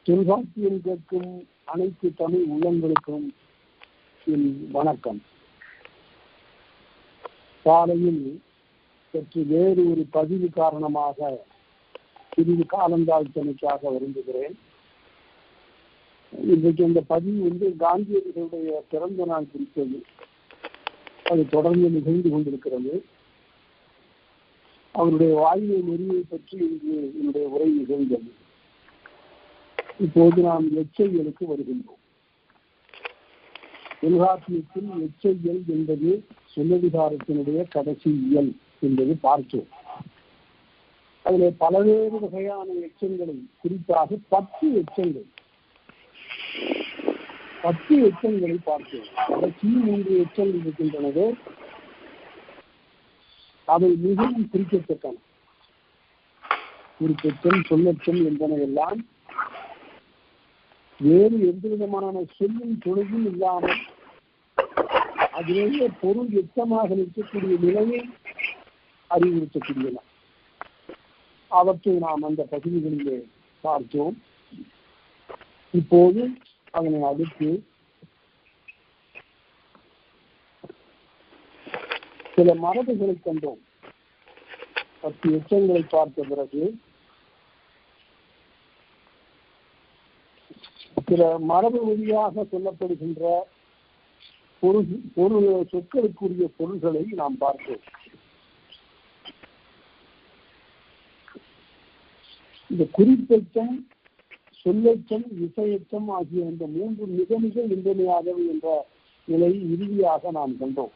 தொல்காப்பியம் கேட்கும் அனைத்து தமிழ் உள்ளங்களுக்கும் என் வணக்கம். காலையில் சற்று வேறு ஒரு பதிவு காரணமாக சிறிது காலந்தாழ்த்தமைக்காக வருந்துகிறேன். இன்றைக்கு இந்த பதிவு காந்தியடிகளுடைய பிறந்த நாள் குறித்தது. அது தொடர்ந்து நிகழ்ந்து கொண்டிருக்கிறது. அவருடைய வாழ்வை நெறியை பற்றி இன்று என்னுடைய உரை நிகழ்ந்தது. இப்போது நாம் எச்சையலுக்கு வருகின்றோம். தொல்காப்பியத்தில் எச்சையல் என்பது சொல்லதிகாரத்தினுடைய கடைசி இயல் என்பது பார்த்தோம். அதில் பல்வேறு வகையான எச்சங்களை, குறிப்பாக 10 எச்சங்களை பார்த்தோம். கடைசி 3 எச்சங்கள் இருக்கின்றனவே அவை மிகவும் குறிக்கத்தக்கன. குறிப்பெச்சம், சொல்லெச்சம் என்பன எல்லாம் வேறு எந்த விதமான சொல்லும் தொழிலும் இல்லாமல் அதிலேயே பொருள் எச்சமாக நிற்கக்கூடிய நிலையை அறிவுறுத்தக்கூடியன. அவற்றை நாம் அந்த பகுதிகளிலே பார்த்தோம். இப்போது அதனை அடுத்து சில மரபுகளை கண்டோம். 10 எச்சங்களை பார்த்த பிறகு சில மரபு வழியாக சொல்லப்படுகின்ற சொற்களுக்குரிய பொருள்களை நாம் பார்த்தோம். இந்த குறிப்பெச்சம், சொல்லெச்சம், இசையச்சம் ஆகிய இந்த 3 மிக மிக இன்றியமையாதவை என்ற நிலையை இறுதியாக நாம் கண்டோம்.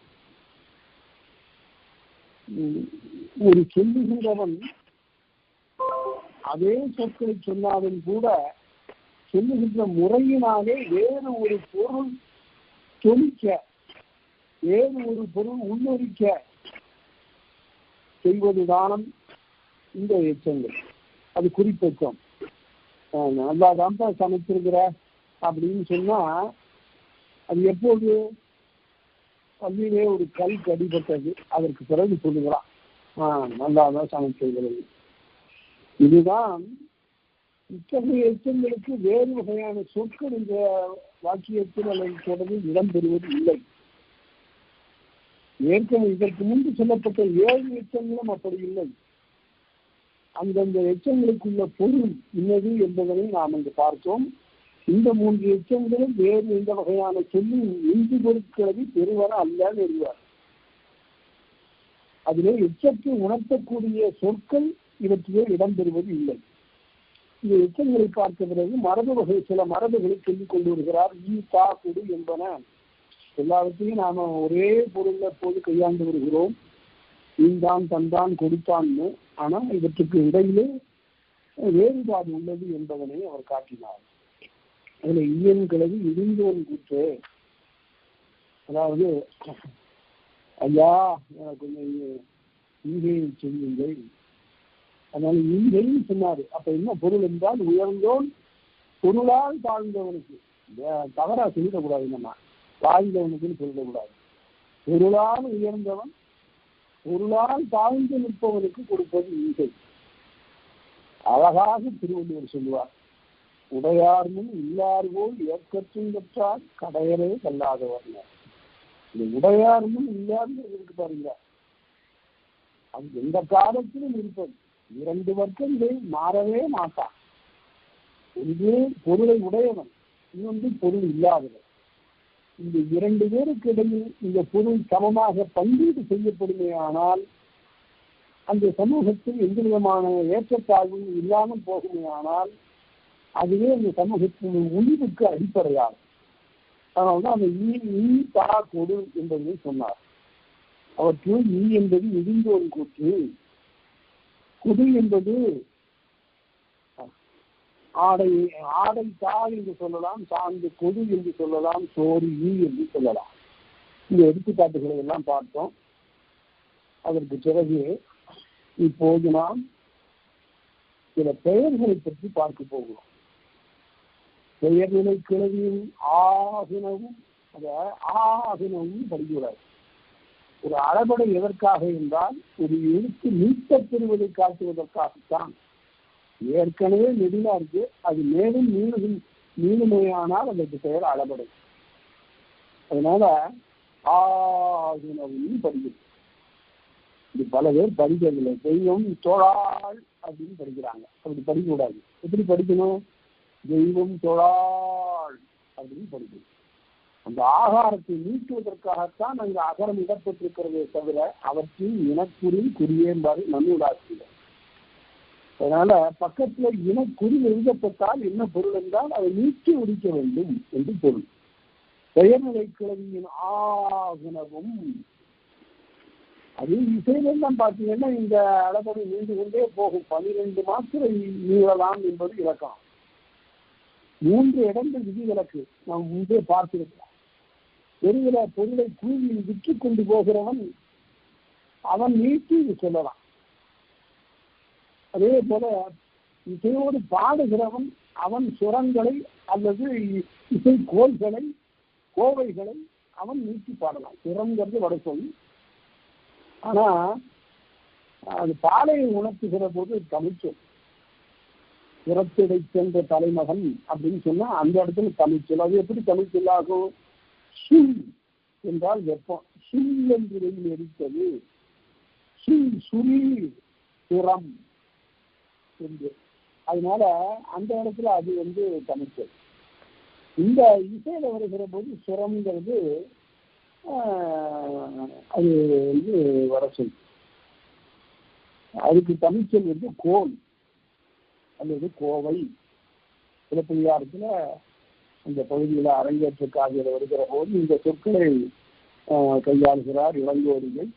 ஒரு சொல்லுகின்றவன் அதே சொற்களை சொன்னாலும் கூட சொல்லுகின்ற முறையினாலே வேறு ஒரு பொருள் தொழிக்க, வேறு ஒரு பொருள் உள்ளொழிக்க செய்வதுதான் இந்த எச்சங்கள். அது குறிப்பெச்சம். நல்லா தான் சமைச்சிருக்கிற அப்படின்னு சொன்னா அது எப்போது பள்ளியிலே ஒரு கல் அடிபட்டது, அதற்கு பிறகு சொல்லுகிறான் நல்லாதான் சமைச்சிருக்கிறது. இதுதான். இத்தகைய எச்சங்களுக்கு வேறு வகையான சொற்கள் இந்த வாக்கியத்தில் அல்லது தொடரில் இடம்பெறுவது இல்லை. ஏற்கனவே இதற்கு முன்பு சொல்லப்பட்ட 7 எச்சங்களும் அப்படி இல்லை. அந்தந்த எச்சங்களுக்குள்ள பொருள் இன்னது என்பதனை நாம் அங்கு பார்த்தோம். இந்த 3 எச்சங்களும் வேறு எந்த வகையான சொல்லும் இன்று பொருட்களை பெறுவர அல்ல நெறிவார். அதிலே எச்சத்தை உணர்த்தக்கூடிய சொற்கள் இவற்றிலே இடம்பெறுவது இல்லை. இந்த எச்சங்களை பார்த்த பிறகு சில மரபுகளை சொல்லிக் கொண்டு வருகிறார். ஈ, தா, குடு என்பன எல்லாவற்றையும் நாம ஒரே பொருள்ல போது கையாண்டு வருகிறோம். ஈந்தான், தந்தான், கொடுத்தான்னு. ஆனா இவற்றுக்கு இடையிலே வேறுபாடு உள்ளது என்பதனை அவர் காட்டினார். அதுல ஈயன்கிறது இடிந்தோன் கூற்று. அதாவது ஐயா எனக்கு இங்கே சொல்லுங்கள், அதனால ஈகைன்னு சொன்னாரு. அப்ப என்ன பொருள் என்றால் உயர்ந்தோன் பொருளால் தாழ்ந்தவனுக்கு. தவறா சொல்லிடக்கூடாது, நம்ம தாழ்ந்தவனுக்குன்னு சொல்லிடக்கூடாது. பொருளால் உயர்ந்தவன் பொருளால் தாழ்ந்து நிற்பவனுக்கு கொடுப்பது ஈகை. அழகாக திருவள்ளுவர் சொல்லுவார், உடையார்முன் இல்லார்போல் ஏற்கற்றும் பெற்றால் கடையரே கல்லாதவர். இந்த உடையார்முன் இல்லார்னு இருக்கு பாருங்க, அது எந்த காலத்திலும் இருப்பது. 2 வர்க்கங்கள் மாறவே மாட்டான். ஒன்று பொருளை உடையவன், இன்னொன்று பொருள் இல்லாதவன். இந்த 2 பேருக்கு இடையில் இந்த பொருள் சமமாக பங்கீடு செய்யப்படுமே ஆனால் அந்த சமூகத்தில் எந்த விதமான ஏற்றத்தாழ்வும் இல்லாமல் போகுமே ஆனால் அதுவே அந்த சமூகத்தின் உயிருக்கு அடிப்படையாகும். அதனால்தான் அந்த ஈ, தா, கொடு என்பதை சொன்னார். அவற்றுள் ஈ என்பது இடிந்தோன் கூற்று, குடு என்பது ஆடை தா என்று சொல்லலாம், சார்ந்து கொடு என்று சொல்லலாம், சோறு ஈ என்று சொல்லலாம். இந்த எடுத்துக்காட்டுகளை எல்லாம் பார்த்தோம். அதற்கு பிறகு இப்போது நாம் சில பெயர்களை பற்றி பார்க்க போகிறோம். பெயர்நிலை கிளவியும் ஆகினவும் படிக்கிறார். ஒரு அளபடை எதற்காக என்றால் ஒரு எழுத்து நீட்டப் பெறுவதை காட்டுவதற்காகத்தான். ஏற்கனவே நெடிலா இருக்கு, அது மேலும் நீளுமையானால் அதற்கு பெயர் அளபடை. அதனால ஆகுனவும் படிக்குது. இது பல பேர் படிக்கிறதில்லை. தெய்வம் தொழாள் அப்படின்னு படிக்கிறாங்க. அப்படி படிக்கக்கூடாது. எப்படி படிக்கணும்? தெய்வம் தொழாள் அப்படின்னு படிக்கணும். அந்த ஆகாரத்தை நீக்குவதற்காகத்தான் அங்கு அகரம் இடப்பட்டிருக்கிறதே தவிர அவற்றின் இனக்குறி குறியேம்பாரு நன்னூலாசிரியர். அதனால பக்கத்துல இனக்குறி எழுதப்பட்டால் என்ன பொருள் என்றால் அதை நீக்கி உடிக்க வேண்டும் என்று பொருள். பெயர்நிலை கிளவியின் ஆகுனவும் அது இசையிலாம் பார்த்தீங்கன்னா இந்த அளபடி நீண்டு கொண்டே போகும். 12 மாத்திரை நீளலாம் என்பது இலக்கம். 3 இடங்கள் விதிவிலக்கு நாம் முன்பே பார்த்திருக்கிறோம். பெருவில பொருளை கூவியில் விற்று கொண்டு போகிறவன் அவன் நீட்டி சொல்லலாம். அதே போல இசையோடு பாடுகிறவன் அவன் சுரங்களை அல்லது இசை கோள்களை கோவைகளை அவன் நீட்டி பாடலாம். சுரங்கிறது வட சொல். ஆனா அது பாலையை உணர்த்துகிற போது தமிழ்ச்சொல். புறத்திடை சென்ற தலைமகன் அப்படின்னு சொன்னா அந்த இடத்துல தமிழ்ச்சொல். அது எப்படி தமிழ்ச்சொல்லாகும்? சுல் என்றால் வெப்பம். சுல் என்று வெளியில் எரித்தது. சுல் சுரி சுரம் என்று. அதனால அந்த இடத்துல அது தமிழ்ச்சொல். இந்த இசையில வருகிற போது சுரம்ங்கிறது அது வட சொல். அதுக்கு தமிழ்ச்சொல் கோல் அல்லது கோவை. சிலப்பதிகாரத்துல அந்த பகுதியில் அரங்கேற்ற காவியில் வருகிற போது இந்த சொற்களை கையாளுகிறார் இளங்கோடிகள்.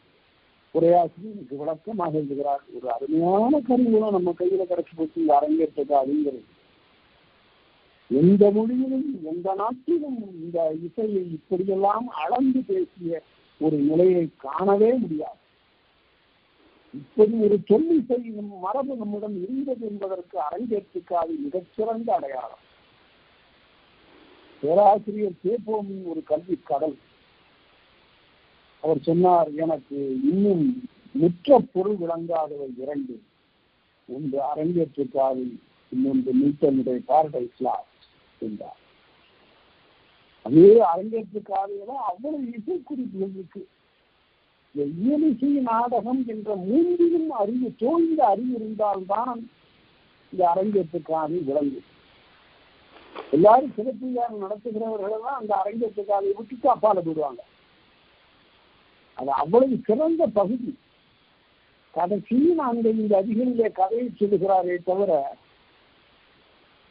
உரையாசிரியருக்கு விளக்கமாக எழுதுகிறார். ஒரு அருமையான கருவிகளும் நம்ம கையில கிடைச்சி போச்சு இந்த அரங்கேற்ற காவிங்கிறது. எந்த மொழியிலும் எந்த நாட்டிலும் இந்த இசையை இப்படியெல்லாம் அளந்து பேசிய ஒரு நிலையை காணவே முடியாது. இப்படி ஒரு சொல்லிசை மரபு நம்மிடம் இருந்தது என்பதற்கு அரங்கேற்றுக்காது மிகச்சிறந்த அடையாளம். பேராசிரியர் கேப்போமின் ஒரு கல்வி கடல். அவர் சொன்னார், எனக்கு இன்னும் முற்ற பொருள் விளங்காதவை 2. ஒன்று அரங்கேற்றுக்காது, இன்னொன்று நியூட்டனுடைய பாரடைஸ் லாஸ்ட் என்றார். அதே அரங்கேற்றுக்காதையில அவ்வளவு இசை குறிப்புகள் இருக்கு. இயலிசை நாடகம் என்ற 3லும் அறிவு தோய்ந்த அறிவு இருந்தால்தான் இந்த அரங்கேற்றுக்காதை விளங்கும். எல்லாரும் சிறப்பியார் நடத்துகிறவர்கள் எல்லாம் அந்த அரங்கேற்றுக்காதையை விட்டுட்டு அப்பால போடுவாங்க. அது அவ்வளவு சிறந்த பகுதி. கடைசியில் அந்த இந்த அதிகளிலே கதையை சொல்லுகிறாரே தவிர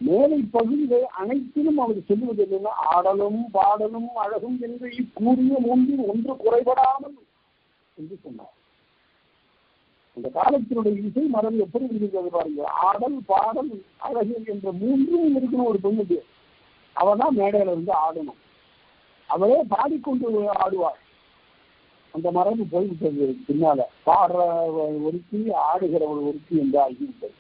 மேலை பகுதியிலே அனைத்திலும் அவர் சொல்லுவது என்னன்னா, ஆடலும் பாடலும் அழகும் என்று இக்கூறிய 3ல் ஒன்று குறைபடாமல் என்று சொன்னார். அந்த காலத்தினுடைய இசை மரபு எப்படி இருக்கிறது பாருங்க. ஆடல் பாடல் அழகு என்ற 3ம் இருக்கணும். ஒரு பெண்ணுக்கு அவதான் மேடையில இருந்து ஆடணும். அவளே பாடிக்கொண்டு ஆடுவாள். அந்த மரபு போய்விட்டது. பின்னால பாடுற ஒருத்தி ஆடுகிற ஒரு ஒருத்தி என்று ஆகிவிட்டது.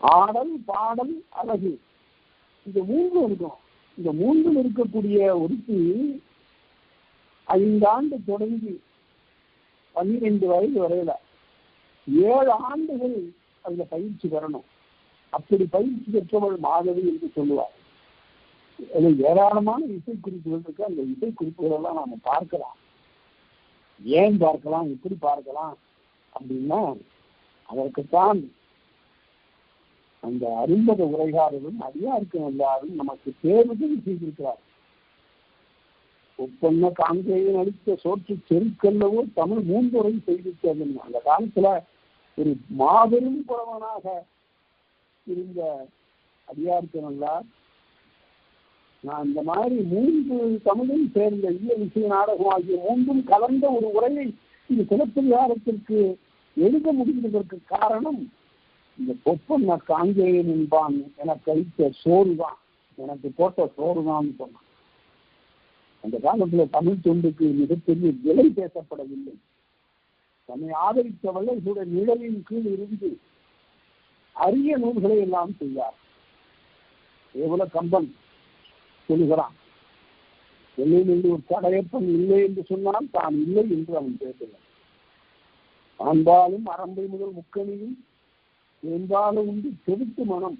ஆடல் பாடல் அழகு இந்த 3ம் இருக்கும். இந்த 3ம் இருக்கக்கூடிய ஒருத்தி 5 ஆண்டு தொடங்கி 12 வயது வரையில 7 ஆண்டுகள் அதுல பயிற்சி பெறணும். அப்படி பயிற்சி பெற்றவள் மாதவி என்று சொல்லுவார். ஏராளமான இசை குறிப்புகள் இருக்கு. அந்த இசை குறிப்புகள் எல்லாம் நாம பார்க்கலாம். ஏன் பார்க்கலாம், எப்படி பார்க்கலாம் அப்படின்னா, அதற்குத்தான் அந்த அரும்பத உரைகாரரும் அடியாருக்கு எல்லாரும் நமக்கு தேர்வு செய்திருக்கிறார். ஒப்பண்ண காங்கேயன் அளித்த சோற்று செருக்கல்லவோ தமிழ் 3 உரை செய்திருக்கிறது. அந்த காலத்துல ஒரு மாபெரும் புலவனாக இருந்த அடியாருக்கு நல்லார் நான் இந்த மாதிரி 3 தமிழும் சேர்ந்த இசை நாடகம் ஆகிய 3ம் கலந்த ஒரு உரையை இந்த சிலப்பதிகாரத்திற்கு எழுத முடிந்ததற்கு காரணம் இந்த பொப்பண்ண காங்கேயன் என்பான் எனக்கு அளித்த சோறு தான், எனக்கு போட்ட சோறு தான் சொன்னான். அந்த காலத்துல தமிழ் தொண்டுக்கு மிகப்பெரிய விலை பேசப்படவில்லை. தன்னை ஆதரித்த வள்ளல்களுடைய நிழலின் கீழ் இருந்து அரிய நூல்களை எல்லாம் செய்தார். எவ்வளவு கம்பன் சொல்லுகிறான், எல்லையிலிருந்து ஒரு கடையப்பன் இல்லை என்று சொன்னால் தான் இல்லை என்று அவன் பேசுகிறான். ஆண்பாலும் அரம்பை முதல் முக்கணியும் என்பாலும் உண்டு செவிட்டு மனம்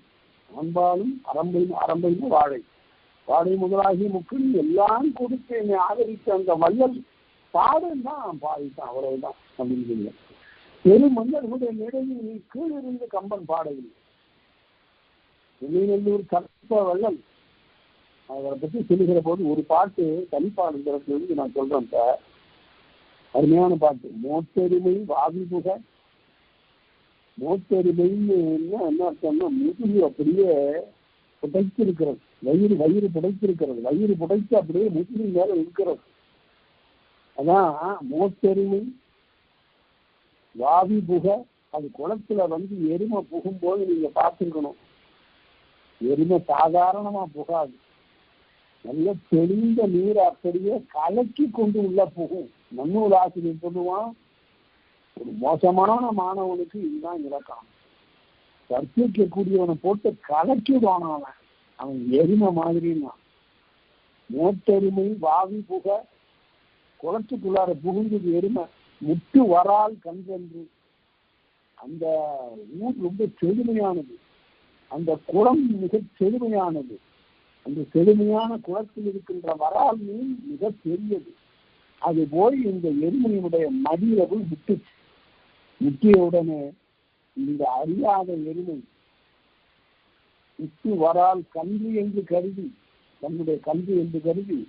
அன்பாலும் அரம்பைன்னு வாழை வாழை முதலாகிய முக்கில் எல்லாம் கொடுத்து என்னை ஆதரித்த அந்த வள்ளல் பாடல்தான் பாடித்தான், அவ்வளவுதான் அப்படின்னு. பெரும் மன்னர்களுடைய நிலையில் கீழிருந்து கம்பன் பாடவில்லை. வெள்ளிநல்லூர் கற்ப வள்ளல் அவரை பற்றி சொல்லுகிற போது ஒரு பாட்டு தனிப்பாடுங்கிறதுல நான் சொல்றேன் சார். அருமையான பாட்டு. மோட்டெருமை வாவி புக. மோட்டெருமைன்னு என்ன அர்த்தம்னா முதுகு அப்படியே புடைத்திருக்கிறது, வயிறு புடைத்திருக்கிறது, வயிறு புடைத்து அப்படியே முதுகு மேல இருக்கிறது. அதான் மோட்டெருமை வாவி புக. அது குளத்துல எருமை புகும்போது நீங்க பார்த்துக்கணும். எருமை சாதாரணமா புகாது, நல்ல தெளிந்த நீரை அப்படியே கலக்கி கொண்டு உள்ள புகும். நன்னூல் ஆசிரியர் சொல்லுவான், ஒரு மோசமான மாணவனுக்கு இதுதான் இலக்கான. கற்பிக்கக்கூடியவனை போட்டு கலக்கிடுவான் அவன் எருமை மாதிரின்னா. மோட்டெருமை வாவி புக. குளத்துக்குள்ளார புகுந்தது எருமை. முட்டு வரால் கன்றென்று. அந்த ஊர் ரொம்ப செழுமையானது, அந்த குளம் மிக செழுமையானது. அந்த செழுமையான குளத்தில் இருக்கின்ற வரால் மீன் மிக பெரியது. அது போய் இந்த எருமையினுடைய மடியில போய் முட்டுச்சு. முட்டிய உடனே இந்த அறியாத எருமை முட்டு வரால் கன்று என்று கருதி, தன்னுடைய கன்று என்று கருதி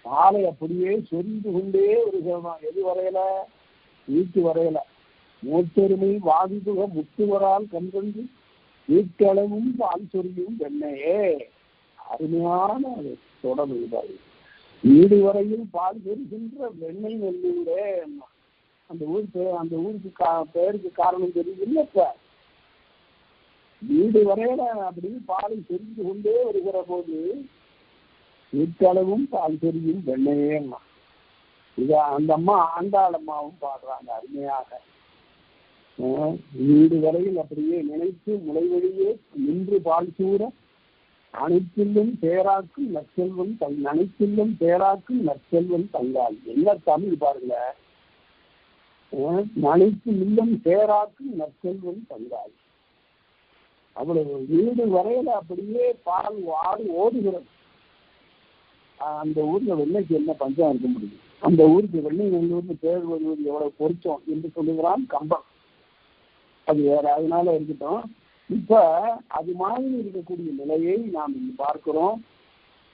பாலை அப்படியே சொரிந்து கொண்டே வருகிறான். எது வரையில? வீட்டு வரையில. மூத்தெருமை வாதிபுக முட்டு வரால் கன்றென்று வீட்டளவும் பால் சொரியும் வெண்ணையே. அருமையான தொடர்பு. வீடு வரையில் பால் சொரிகின்ற வெண்ணெய் நெல்லூரே. அந்த ஊருக்கு பெயருக்கு காரணம் தெரியல. வீடு வரையில அப்படி பாலை சொரிந்து கொண்டே வருகிற போது வீட்டளவும் பால் சொரியும் வெண்ணையே. இத அந்த அம்மா ஆண்டாள் அம்மாவும் பாடுறாங்க அருமையாக. வீடு வரையில் அப்படியே நினைத்து முளைவழியே நின்று பால் சூற அனைத்திலும் பேராக்கும் நற்செல்வன் அனைத்திலும் பேராக்கும் நற்செல்வன் தங்கால். என்ன தமிழ் பாருங்க. அனைத்து இல்லம் பேராக்கும் நற்செல்வன் தங்கால். அவ்வளவு வீடு வரையில அப்படியே பால் ஆடு ஓடுகிறது. அந்த ஊர்ல வெள்ளைக்கு என்ன பஞ்சம் இருக்க முடியும்? அந்த ஊருக்கு வெள்ளை நல்லூர்னு பேர் வருவது எவ்வளவு பொருத்தம் என்று சொல்லுகிறான் கம்பன். அது வேற, அதனால இருக்கட்டும். இப்ப அது மாதிரி இருக்கக்கூடிய நிலையை நாம் இங்கு பார்க்கிறோம்.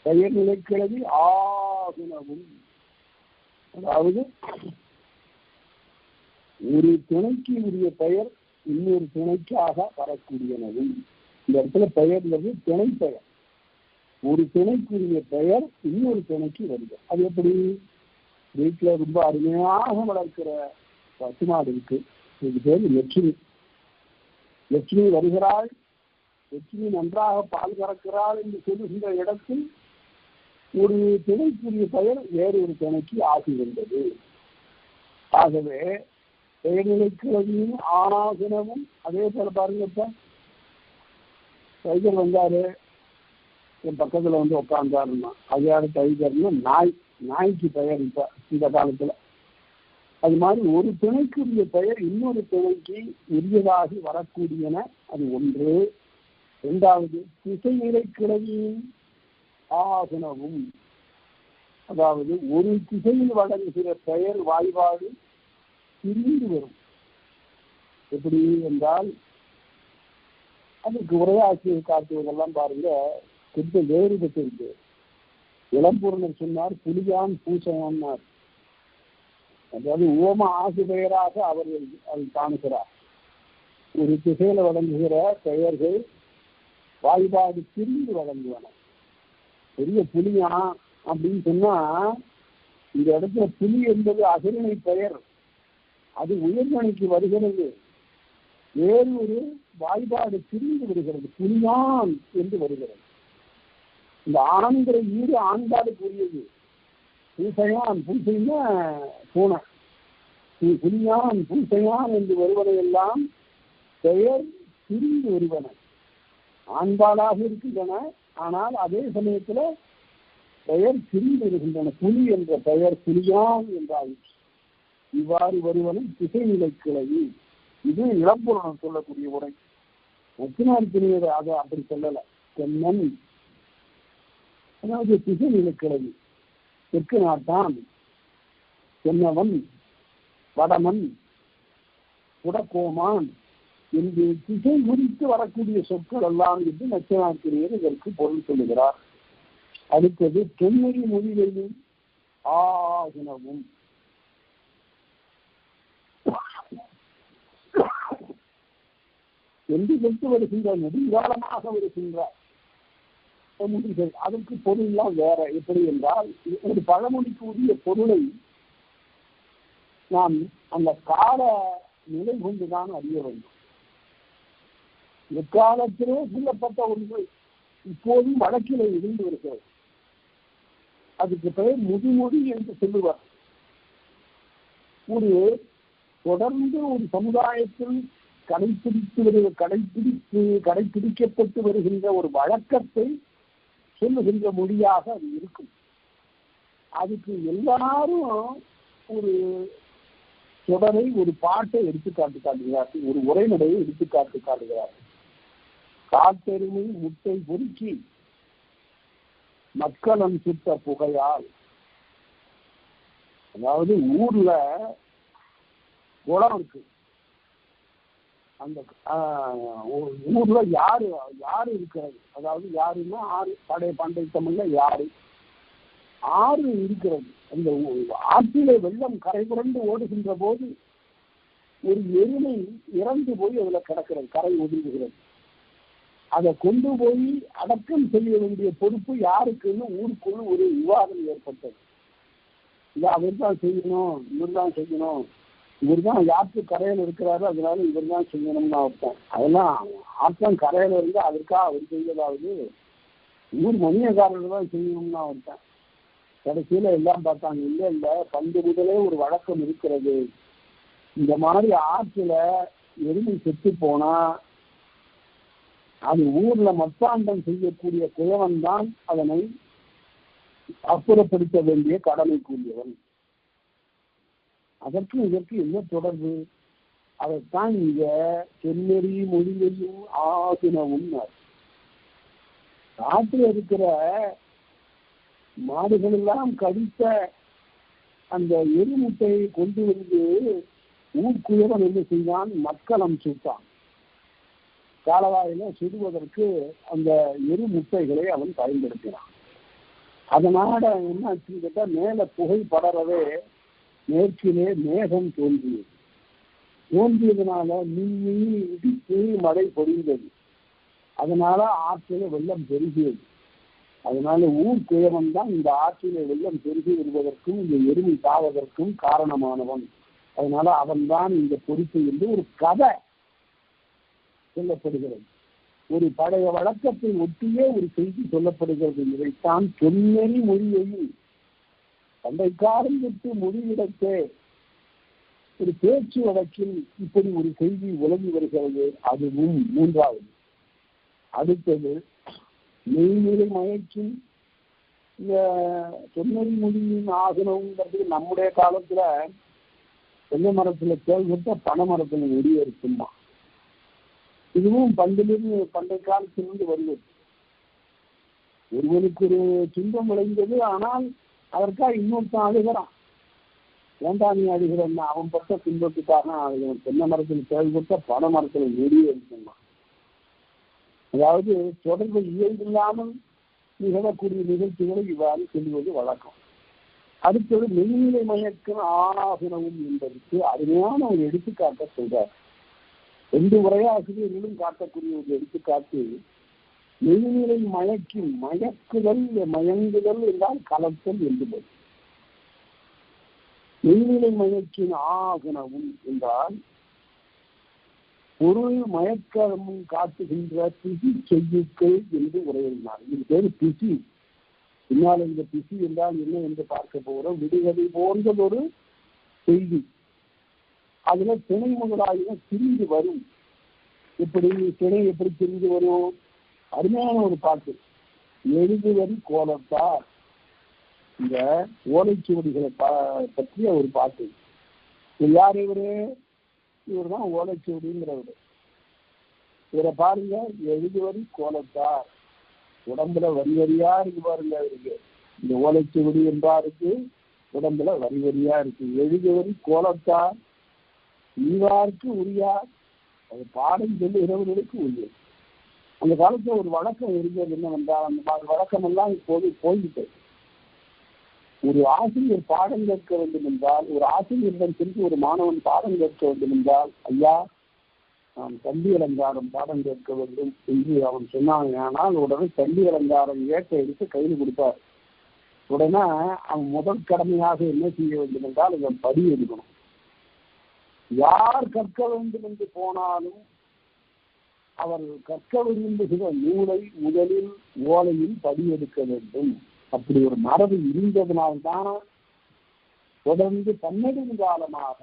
பெயர் நிலைக்கிழவி ஆகுனவும். அதாவது ஒரு துணைக்கு உரிய பெயர் இன்னொரு துணைக்காக வரக்கூடியனவும். இந்த இடத்துல பெயர்ங்கிறது துணை பெயர். ஒரு துணைக்குரிய பெயர் இன்னொரு துணைக்கு வருது. அது எப்படி? வீட்டுல ரொம்ப அருமையாக வளர்க்கிற பசுமாடு இருக்கு, இதுக்கு பேர் லட்சுமி. லட்சுமி வருகிறாள், லட்சுமி நன்றாக பால் கறக்கிறாள் என்று சொல்லுகின்ற இடத்தில் ஒரு துணைக்குரிய பெயர் வேறு ஒரு துணைக்கு ஆகிவிட்டது. ஆகவே பெயர்நிலைக்கிழவியும் ஆனாகுனமும். அதே போல பாருங்க, டைகர் வந்தாரு, என் பக்கத்துல உட்கார்ந்தாருன்னா அது யாரு? டைகர்னு நாய். நாய்க்கு பெயர் இப்ப இந்த காலத்துல. அது மாதிரி ஒரு துணைக்குரிய பெயர் இன்னொரு துணைக்கு உரியதாகி வரக்கூடியன. அது ஒன்று. இரண்டாவது, திசைநிலை கிழவியும் ஆகுனவும். அதாவது ஒரு திசையில் வழங்குகிற பெயர் வாய்பாடு பிரிந்து வரும். எப்படி என்றால் அதுக்கு உரையாட்சியை காட்டுவதெல்லாம் பாருங்க, கொஞ்சம் வேறுபட்டு இருக்கு. இளம்பூர்ணர் சொன்னார் புலியான் பூசனார். அதாவது ஓம ஆசு பெயராக அவர்கள் அதை காணுகிறார். ஒரு திசையில வழங்குகிற பெயர்கள் வாய்பாடு பிரிந்து வழங்குவன. பெரிய புலியா அப்படின்னு சொன்னா இந்த இடத்துல புலி என்பது அகரிணை பெயர், அது உயர்மணிக்கு வருகிறது. வேறு ஒரு வாய்பாடு பிரிந்து வருகிறது, புலியான் என்று வருகிறது. இந்த ஆண்கிற ஈடு ஆண்பாடுக்குரியது. பூசையான், பூசைன்னா பூனை, புலியான் பூசையான் என்று வருவதையெல்லாம் பெயர் பிரிந்து வருவன. ஆண்பாடாக இருக்கின்றன, ஆனால் அதே சமயத்துல பெயர் பிரிந்து வருகின்றன. புலி என்ற பெயர் புலியான் என்றாயிற்று. இவ்வாறு வருவனும் திசைநிலை கிளவி. இது இளம்புறம் சொல்லக்கூடிய உரை. நச்சினார்த்தினியர் அதை அப்படி சொல்லல. தென்னன் அதாவது திசை நிலக்கிழவி, தெற்கு நாட்டான், தென்னவன், வடமன், குடக்கோமான் என்று திசை குறித்து வரக்கூடிய சொற்கள் எல்லாம் என்று நச்சினார்த்தினியர் இதற்கு பொருள் சொல்லுகிறார். அடுத்தது தொன்மொழி மொழிகளிலும் ஆகினவும் என்று சென்று வருகின்ற நெடுங்காலமாக வருகின்ற மொழிகள். அதற்கு பொருள்லாம் வேற. எப்படி என்றால், ஒரு பழமொழிக்கு உரிய பொருளை நாம் அந்த கால நிலை கொண்டுதான் அறிய வேண்டும். எக்காலத்திலே சொல்லப்பட்ட ஒன்று இப்போதும் வழக்கிலே இருந்து வருகிறது. அதுக்கு பெயர் முதுமொழி என்று சொல்லுவார். ஒரு தொடர்ந்து ஒரு சமுதாயத்தில் கடைபிடிக்கப்பட்டு வருகின்ற ஒரு வழக்கத்தை சொல்லுகின்ற மொழியாக அது இருக்கும். அதுக்கு எல்லாரும் ஒரு தொடரை, ஒரு பாட்டை எடுத்துக்காட்டு காட்டுகிறார்கள், ஒரு உரைநடையை எடுத்துக்காட்டு காட்டுகிறார்கள். காட்டெருமை முட்டை பொறுக்கி மக்களம் சுட்ட புகையால். அதாவது ஊர்ல குளம் இருக்கு, அந்த ஊர்ல யாரு இருக்கிறது, அதாவது யாருன்னா ஆறு, பண்டை தமிழ்ல யாரு, ஆறு இருக்கிறது. அந்த ஆற்றிலே வெள்ளம் கரை புரண்டு ஓடுகின்ற போது ஒரு எருமை இறந்து போய் அதுல கிடக்கிறது, கரை ஒதுங்குகிறது. அதை கொண்டு போய் அடக்கம் செய்ய வேண்டிய பொறுப்பு யாருக்குன்னு ஊருக்குள்ள ஒரு விவாதம் ஏற்பட்டது. இதை அவர் தான் செய்யணும், இவர் தான் செய்யணும், இவர் தான் யாருக்கு கரையில் இருக்கிறாரு, அதனால இவர் தான் செய்யணும்னு அர்த்தம். அதெல்லாம் ஆற்றம் கரையில இருந்து அதற்காக அவர் செய்வதாவது ஊர் மணியக்காரர்கள் தான் செய்யணும்னு அர்த்தம். கடைசியில எல்லாம் பார்த்தாங்க, இல்ல பண்டு முதலே ஒரு வழக்கம் இருக்கிறது. இந்த மாதிரி ஆற்றுல எருமை செத்து போனா அது ஊர்ல மத்தாண்டம் செய்யக்கூடிய குயவன் தான் அதனை அப்புறப்படுத்த வேண்டிய கடமைக்குரியவன். அதற்கு இதற்கு என்ன தொடர்பு? அதைத்தான் இங்க செந்நெறி மொழியையும் ஆகினவும். காட்டில் இருக்கிற மாடுகள் எல்லாம் கடித்த அந்த எருமுட்டையை கொண்டு வந்து ஊர்க்குயவன் என்ன செய்தான்? மக்களம் சுட்டான். காலவாயில சுடுவதற்கு அந்த எருமுட்டைகளை அவன் பயன்படுத்தினான். அதனால என்ன ஆச்சுன்னு கேட்டா, மேல புகை படரவே மேற்கிலே மேகம் தோன்றியதுனால மின்னி இடித்து மழை பொழிந்தது. அதனால ஆற்றில வெள்ளம் பெருகியது. அதனால ஊர் குயவன் தான் இந்த ஆற்றிலே வெள்ளம் பெருகி வருவதற்கும் இந்த எருமை சாவதற்கும் காரணமானவன். அதனால அவன் தான் இந்த பொறுப்பு என்று ஒரு கதை சொல்லப்படுகிறது. ஒரு பழைய வழக்கத்தை ஒட்டியே ஒரு செய்தி சொல்லப்படுகிறது. இதைத்தான் தொன்மொழி மொழியையும் பண்டை காலம் விட்டு மொழியிடத்தே ஒரு பேச்சு வழக்கில் இப்படி ஒரு செய்தி உலகி வருகிறது. அதுவும் மூன்றாவது. அடுத்தது மெய்நிலை மயக்கும் இந்த தொன்மொழி மொழியின் ஆகணுங்கிறது நம்முடைய காலத்துல தென்னை மரத்துல கேள்விப்பட்ட பனை மரத்துல ஒடியே இருக்குமா. இதுவும் பண்டை காலத்திலிருந்து வருவது. ஒருவனுக்கு ஒரு துன்பம் விளைந்தது, ஆனால் அதற்காக இன்னொருத்தான் அழுகிறான். ஏண்டா நீ அழுகிறன்னா, அவன் பட்ட துன்பத்துக்காக அழுகிறான். தென்னை மரத்தில் கேள்விப்பட்ட பனை மரத்துல ஒடியே இருக்குமா. அதாவது தொடர்பு இயல்பில்லாமல் நிகழக்கூடிய நிகழ்ச்சிகளை இவ்வாறு சொல்லுவது வழக்கம். அடுத்தது மெய்நிலை மயக்கும் ஆகினவும் என்பதற்கு அருமையான ஒரு எடுத்துக்காட்ட சொல்றார். 2 உரையாசிரியர்களும் காட்டக்கூடிய ஒரு எடுத்துக்காட்டு. மெய்நிலை மயக்கின் மயக்குதல், மயங்குதல் என்றால் கலத்தல் என்று. மெய்நிலை மயக்கின் ஆகனவும் என்றால் பொருள் மயக்கமும் காட்டுகின்ற பிசி செய்யுக்கள் என்று உரையினார். இது பேரு பிசி. பின்னால் இந்த பிசி என்றால் என்ன என்று பார்க்க போகிறோம். விடுகதை போன்ற ஒரு செய்தி. அதுல திணை முதலாயின பிரிந்து வரும். எப்படி திணை எப்படி பிரிந்து வரும்? அருமையான ஒரு பாட்டு. எழுதுவரி கோலத்தார், இந்த ஓலைச்சுவடிகளை பற்றிய ஒரு பாட்டு. யார் இவரு? இவர் தான் ஓலைச்சுவடிங்கிறவர். இவரை பாருங்க, 7 வரி கோலத்தார், உடம்புல வரி வரியா இருக்கு பாருங்க. அவருக்கு இந்த ஓலைச்சுவடி என்பாருக்கு உடம்புல வரி வரியா இருக்கு. 7 வரி கோலத்தார் ஈவாருக்கு உரியார், அது பாடம் சொல்லுகிறவர்களுக்கு உரியது. அந்த காலத்துல ஒரு வழக்கம் இருந்தது என்னவென்றால், அந்த மாதிரி வழக்கம் எல்லாம் இப்போது போய்விட்டது. ஒரு ஆசிரியர் பாடம் கேட்க வேண்டும் என்றால், ஒரு ஆசிரியரிடம் சென்று ஒரு மாணவன் பாடம் கேட்க வேண்டும் என்றால், ஐயா நான் கல்வி அலங்காரம் பாடம் கேட்க வேண்டும் என்று அவன் சொன்னான். ஆனால் உடனே கல்வி அலங்காரம் ஏற்ற எடுத்து கையில் கொடுப்பார். உடனே அவன் முதல் கடமையாக என்ன செய்ய வேண்டும் என்றால், இதன் படி எடுக்கணும். யார் கற்க வேண்டும் என்று போனாலும் அவர் கற்க விரும்புகிற நூலை முதலில் ஓலையில் படி எடுக்க வேண்டும். அப்படி ஒரு மரபு இருந்ததனால்தான் தொடர்ந்து பன்னெடுங்காலமாக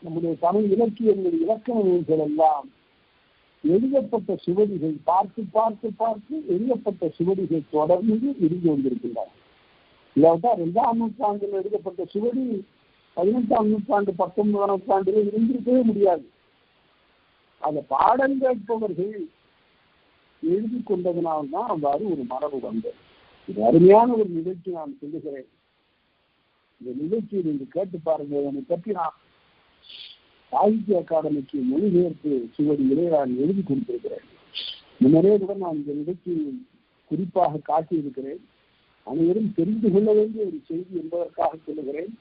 நம்முடைய தமிழ் இலக்கியங்கள், இலக்கண நூல்கள் எல்லாம் எழுதப்பட்ட சுவடிகள், பார்த்து பார்த்து பார்த்து எழுதப்பட்ட சுவடிகள் தொடர்ந்து இருந்து கொண்டிருக்கின்றன. இல்லாவிட்டா 2ஆம் நூற்றாண்டில் எழுதப்பட்ட சுவடி 18ஆம் நூற்றாண்டு 19ஆம் நூற்றாண்டில் இருந்திருக்கவே முடியாது. அந்த பாடம் கேட்பவர்கள் எழுதி கொண்டதனால்தான் அவ்வாறு ஒரு மரபு வந்தது. இது அருமையான ஒரு நிகழ்ச்சி நான் சொல்லுகிறேன். இந்த நிகழ்ச்சியை நீங்க கேட்டு பாருங்க. என்னை பற்றி நான் சாகித்ய அகாடமிக்கு மொழிபெயர்ப்பு சுவடிகளை நான் எழுதி கொடுத்திருக்கிறேன். முன்னரே கூட நான் இந்த நிகழ்ச்சியை குறிப்பாக காட்டியிருக்கிறேன். அனைவரும் தெரிந்து கொள்ள வேண்டிய ஒரு செய்தி என்பதற்காக சொல்லுகிறேன்.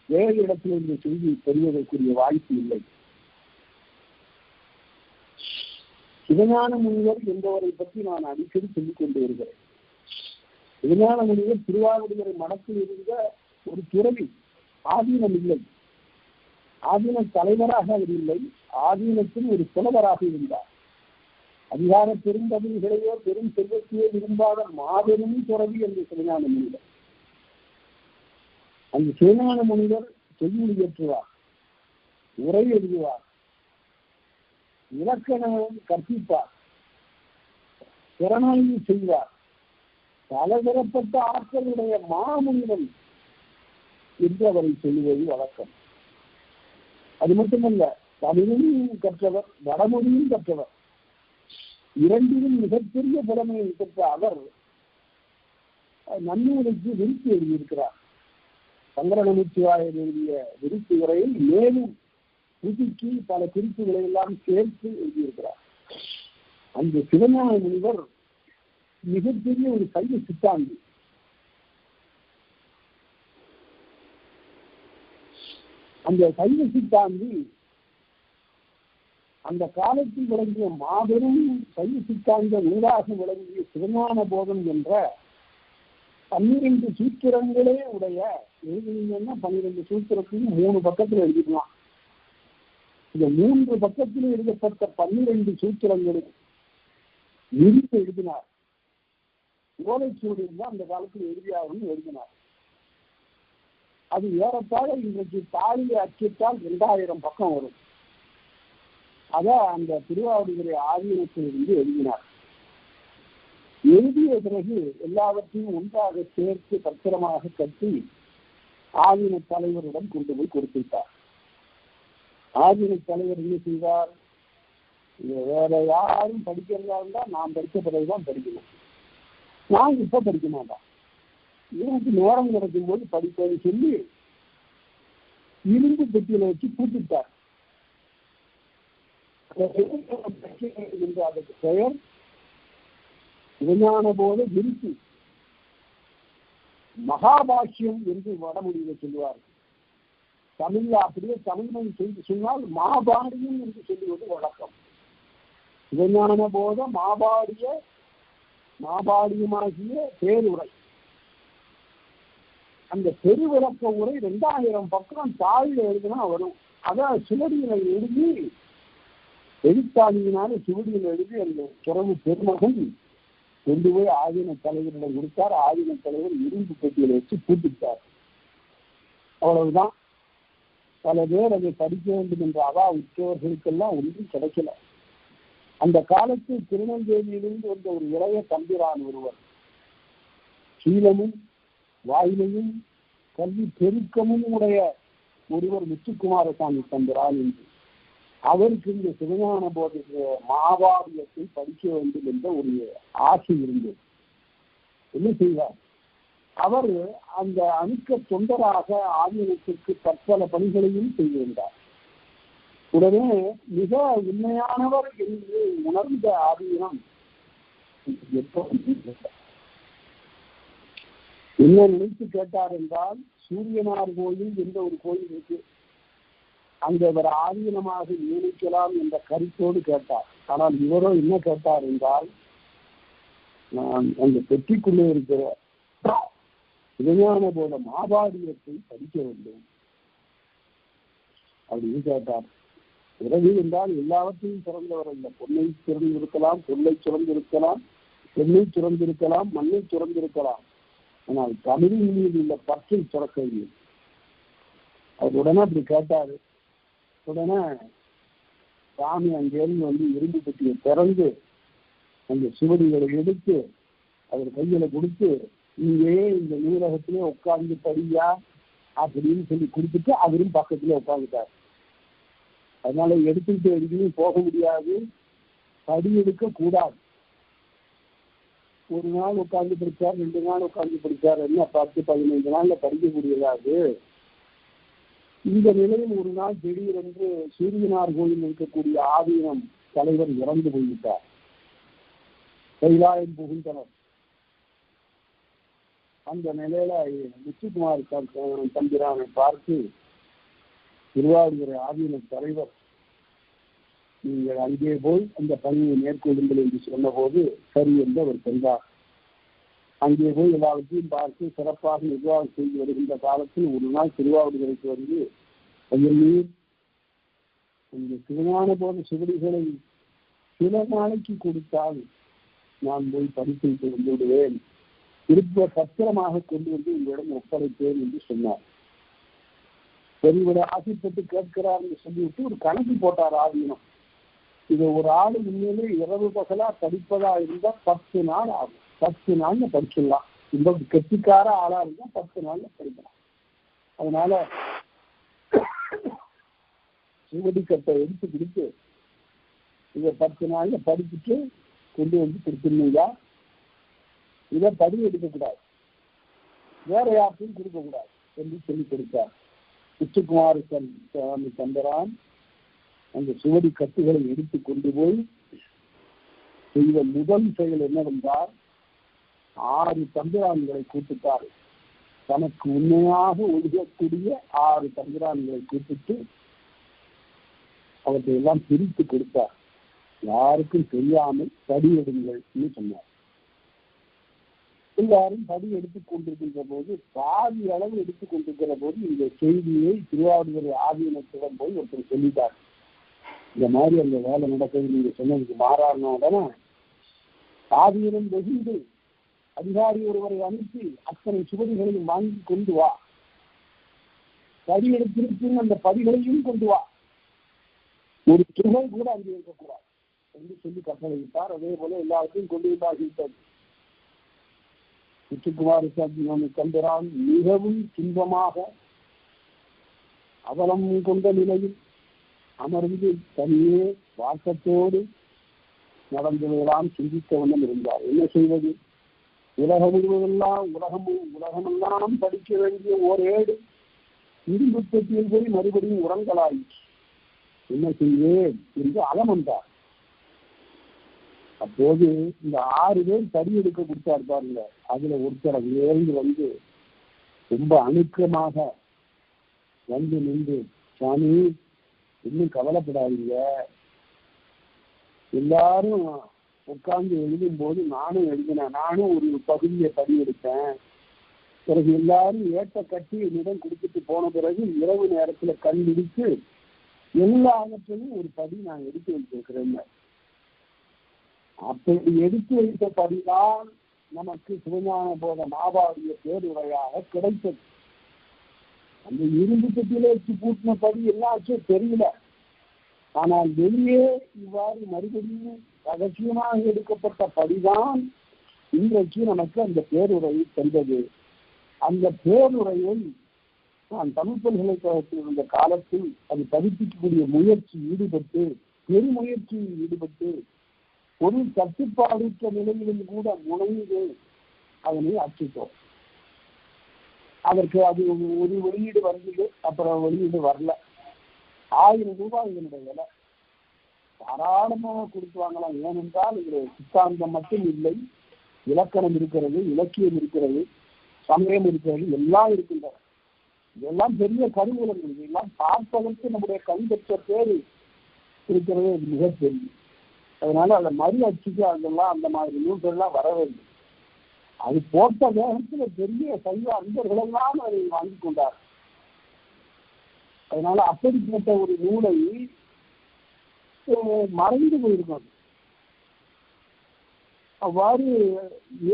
வேறு இடத்தில் இந்த செய்தியை பெறுவதற்குரிய வாய்ப்பு இல்லை. சிவஞான முனிவர் என்பவரை பற்றி நான் அடிக்கடி சொல்லிக் கொண்டு வருகிறேன். சிவஞான முனிவர் திருவாவடுதுறை மடத்தில் இருந்த ஒரு துறவி. ஆதீனம் இல்லை, ஆதீன தலைவராக அவர் இல்லை, ஆதீனத்தில் ஒரு புலவராக இருந்தார். அதிகார பெரும்பதவிகளையோ பெரும் செல்வத்தையோ விரும்பாத மாபெரும் துறவி என்று சிவஞான முனிவர். அந்த சிவஞான முனிவர் செய்யுள் இயற்றுவார், உரை எழுதுவார், இலக்கணம் கற்பிப்பார், திறனாய்வு செய்வார். பலதரப்பட்ட ஆட்களுடைய மாமுனிவன் என்று அவரை சொல்லுவது வழக்கம். அது மட்டுமல்ல, தமிழையும் கற்றவர், வடமொழியும் கற்றவர். இரண்டிலும் மிகப்பெரிய புலமையை பெற்ற அவர் நன்னூலுக்கு விருத்தி எழுதியிருக்கிறார். சங்கர நமச்சிவாயர் எழுதிய விருத்தி உரையில் மேலும் புதுக்கி பல குறிப்புகளை எல்லாம் சேர்த்து எழுதியிருக்கிறார். அந்த சிவஞான முனிவர் மிகப்பெரிய ஒரு சைவ சித்தாந்தி. அந்த சைவ சித்தாந்தி அந்த காலத்தில் விளங்கிய மாபெரும் சைவ சித்தாந்த நூலாக விளங்கிய சிவஞான போதம் என்ற 12 சூத்திரங்களே உடைய, எழுதினீங்கன்னா 12 சூத்திரத்தையும் 3 பக்கத்தில் எழுதிக்கலாம். இந்த 3 பக்கத்தில் எழுதப்பட்ட 12 சூத்திரங்களும் விரித்து எழுதினார். ஓலைச்சுவடியில் தான் அந்த காலத்தில் எழுதியாகவும் எழுதினார். அது ஏறத்தாழ இன்றைக்கு தாலியை அச்சிட்டால் 2000 பக்கம் வரும். அத அந்த திருவாவடுதுறை ஆதீனத்தில் இருந்து எழுதினார். எழுதிய பிறகு எல்லாவற்றையும் ஒன்றாக சேர்த்து பத்திரமாக கட்டி ஆதீன தலைவரிடம் கொண்டு போய் கொடுத்துட்டார். ஆதீன தலைவர் என்ன செய்வார்? வேற யாரும் படிக்கிறதா இருந்தா நான் படித்த பிறகுதான் படிக்கணும், நான் இப்ப படிக்க மாட்டான், எனக்கு நேரம் கிடைக்கும் போது படிப்பதை சொல்லி இரும்பு பெட்டியில வச்சு பூட்டிட்டார். அதற்கு பெயர் விஞ்ஞான போத விருத்தி. மகாபாஷ்யம் என்று வடமொழியில சொல்லுவார்கள். தமிழ்ல அப்படியே தமிழ்மொழி செய்து சொன்னால் மாபாடியம் என்று சொல்லுவது வழக்கம். விஞ்ஞான போத மாபாடியமாகிய பேருரை. அந்த பெருவிளக்க உரை 2000 பக்கம் தாழில் எழுதினா வரும். அதான் சுவடியில எழுதி, எழுத்தாளியினால சுவடியில் எழுதி அந்த துறவு பெருமகன் கொண்டு போய் ஆதீன தலைவரிடம் கொடுத்தார். ஆதீன தலைவர் இரும்பு பெட்டியில வச்சு பூட்டிட்டார். அவ்வளவுதான். பல பேர் அதை படிக்க வேண்டும் என்ற அவா உற்றவர்களுக்கெல்லாம் ஒன்றும் கிடைக்கல. அந்த காலத்தில் திருநெல்வேலியிலிருந்து வந்த ஒரு இளைய தம்பிரான் ஒருவர், சீலமும் வாயிலையும் கல்வி பெருக்கமும் உடைய ஒருவர் முத்துக்குமாரசாமி தம்பிரான் என்று. அவருக்கு இந்த சிவஞான போத மாவாரியத்தை படிக்க வேண்டும் என்ற ஒரு ஆசை இருந்தது. என்ன செய்வார்? அவர் அந்த அணுக்க தொண்டராக ஆதீனத்திற்கு பற்பல பணிகளையும் செய்திருந்தார். உடனே மிக உண்மையானவர் என்று உணர்ந்த ஆதீனம் என்ன நினைத்து கேட்டார் என்றால், சூரியனார் கோயில் என்ற ஒரு கோயில் இருக்கு, அங்க இவர் ஆதீனமாக நியமிக்கலாம் என்ற கருத்தோடு கேட்டார். ஆனால் இவரோ என்ன கேட்டார் என்றால், நான் அந்த பெட்டிக்குள்ளே இருக்கிற சிவஞான போத மாபாடியத்தை படிக்க வேண்டும் அப்படின்னு கேட்டார். பிறகு என்றால் எல்லாவற்றையும் சிறந்தவர் அல்ல. பொன்னை சிறந்திருக்கலாம், பொருளை சிறந்திருக்கலாம், பெண்ணை சிறந்திருக்கலாம், மண்ணை சிறந்திருக்கலாம். ஆனால் தமிழின் மீது உள்ள பற்றை சுரக்கவில்லை. அவர் உடனே அப்படி கேட்டாரு. உடனே சாமி அங்கேருந்து வந்து இரும்பு பெட்டியை திறந்து அந்த சுவடிகளை எடுத்து அவர் கையில கொடுத்து, இங்கே இந்த நூலகத்திலே உட்கார்ந்து படியா அப்படின்னு சொல்லி கொடுத்துட்டு அவரும் பக்கத்திலே உட்காந்துட்டார். அதனால எடுத்துக்கிட்டு எங்கேயும் போக முடியாது, படி எடுக்க கூடாது. ஒரு நாள் உட்கார்ந்து படிச்சார், 2 நாள் உட்கார்ந்து படிச்சார், என்ன 10-15 நாள்ல படிக்கக்கூடியதாது. இந்த நிலையில் ஒரு நாள் திடீரென்று சூரியனார் கோயில் இருக்கக்கூடிய ஆதீனம் தலைவர் இறந்து போய்விட்டார். கைலாயம் புகுந்தனர். அந்த நிலையில முத்துக்குமார் தம்பிரானை பார்த்து, திருவாரூர் ஆதீன தலைவர், நீங்கள் அங்கே போய் அந்த பணியை மேற்கொள்ளுங்கள் என்று சொன்ன போது சரி என்று அவர் சென்றார். அங்கே போய் எல்லாவற்றையும் பார்த்து சிறப்பாக நிர்வாகம் செய்து வருகின்ற காலத்தில் ஒரு நாள் திருவாவூருக்கு வந்து, ஐயர் இந்த சிவஞான போத சுவடிகளை சில நாளைக்கு கொடுத்தால் நான் போய் படித்து வந்து விடுவேன், திருப்ப பத்திரமாக கொண்டு வந்து உங்களிடம் ஒப்படைப்பேன் என்று சொன்னார். பெரியவிட ஆசைப்பட்டு கேட்கிறார் என்று சொல்லிவிட்டு ஒரு கணக்கு போட்டார் ஆதீனம். இதை ஒரு ஆளு உண்மையிலே இரவு பகலா படிப்பதா இருந்தா 10 நாள் ஆகும். 10 நாள்ல படிச்சிடலாம். இந்த கெட்டிக்கார ஆளா இருந்தா 10 நாள்ல படிக்கலாம். அதனால சுவடி கட்டை எடுத்து கொடுத்து இதை 10 நாள்ல படிச்சுட்டு கொண்டு வந்து கொடுத்துருந்தீங்க. இதை படி எடுக்கக்கூடாது, வேற யாருக்கும் கொடுக்கக்கூடாது என்று சொல்லி கொடுத்தார். முத்துக்குமார் தம்பிரான் அந்த சுவடி கட்டுகளை எடுத்து கொண்டு போய் செய்த முதல் செயல் என்னவென்றால், 6 தம்பிரான்களை கூப்பிட்டார். தனக்கு உண்மையாக ஒழுகக்கூடிய 6 தம்பிரான்களை கூப்பிட்டு அவற்றை எல்லாம் பிரித்து கொடுத்தார். யாருக்கும் தெரியாமல் படி எடுங்கள் சொன்னார். எல்லாரும் படி எடுத்துக் கொண்டிருக்கின்ற போது, பாதி அளவு எடுத்துக் கொண்டிருக்கிற போது இந்த செய்தியை திருவாரூர் ஆதீனத்திடம் போய் ஒருத்தர் சொல்லிட்டார். இந்த மாதிரி அந்த வேலை நடக்கிறது நீங்க சொன்னதுக்கு மாறான உடனே ஆதீனம் வெகுண்டு அதிகாரி ஒருவரை அனுப்பி அத்தனை சுவடிகளையும் வாங்கி கொண்டு வா, படி எடுத்திருக்கும் அந்த படிகளையும் கொண்டு வா, ஒரு துணை கூட அங்கே இருக்கக்கூடாது என்று சொல்லி கட்டளையிட்டார். அதே போல எல்லாத்தையும் கொண்டு வந்தாகிவிட்டது. முத்துக்குமார் தம்பிரான் மிகவும் துன்பமாக அவலம் கொண்ட நிலையில் அமர்ந்து தனியே வாக்கத்தோடு நடந்ததெல்லாம் சிந்தித்த வண்ணம் இருந்தார். என்ன செய்வது? உலகம் முழுவதெல்லாம் உலகமெல்லாம் படிக்க வேண்டிய ஓரேடு இரும்பு பெட்டியில் போய் மறுபடியும் உரங்களாயிற்று. என்ன செய்வேன் என்று அலம் வந்தார். அப்போது இந்த 6 பேர் தடி எடுக்க கொடுத்தார் பாருங்க. அதுல ஒருத்தர் அங்கிருந்து வந்து ரொம்ப அணுக்கமாக வந்து நின்று, சாமி இன்னும் கவலைப்படாதீங்க, எல்லாரும் உட்கார்ந்து எழுதும் போது நானும் எழுதினேன், நானும் ஒரு பகுதியை படி எடுத்தேன். பிறகு எல்லாரும் ஏட்ட கட்டி என்னிடம் கொடுத்துட்டு போன பிறகு இரவு நேரத்துல கண் விடுத்து எல்லாவற்றையும் ஒரு படி நான் எடுத்து வைத்திருக்கிறேன். அப்படி எடுத்து வைத்த படிதான் நமக்கு சிவஞான போத மாபாடிய பேருரையாக கிடைத்தது. அந்த இரும்பு பெட்டியில வச்சு பூட்டின படி என்னாச்சோ தெரியல. ஆனால் வெளியே இவ்வாறு மறுபடியும் ரகசியமாக எடுக்கப்பட்ட படிதான் இன்றைக்கு நமக்கு அந்த பேருரையை தந்தது. அந்த பேருரையை நான் தமிழ் பல்கலைக்கழகத்தில் இருந்த காலத்தில் அது பதிப்பிக்கக்கூடிய முயற்சி ஈடுபட்டு பெருமுயற்சியில் ஈடுபட்டு ஒரு கட்டுப்பாடுற்ற நிலையிலும் கூட முனைந்து அதனை அச்சிட்டோம். அதற்கு அது ஒரு வெளியீடு வந்தது, அப்புறம் வெளியீடு வரல. 1000 ரூபாய் இதனுடைய விலை. தாராளமாக கொடுத்து வாங்கலாம். ஏனென்றால் இதுல சித்தாந்தம் மட்டும் இல்லை, இலக்கணம் இருக்கிறது, இலக்கியம் இருக்கிறது, சமயம் இருக்கிறது, எல்லாம் இருக்கின்றன. இதெல்லாம் பெரிய கருவூலங்கள். இதெல்லாம் பார்ப்பதற்கு நம்முடைய கண்பெற்ற பேரு இருக்கிறது மிகப்பெரிய. அதனால அதை மறு அச்சுக்கு அதெல்லாம் அந்த மாதிரி நூல்கள்லாம் வர வேண்டும். அது போட்ட வேகத்துல பெரிய சைவ அன்பர்களெல்லாம் அதை வாங்கி கொண்டார். அதனால அப்படிப்பட்ட ஒரு நூலை மறைந்து போயிருக்கும். அவ்வாறு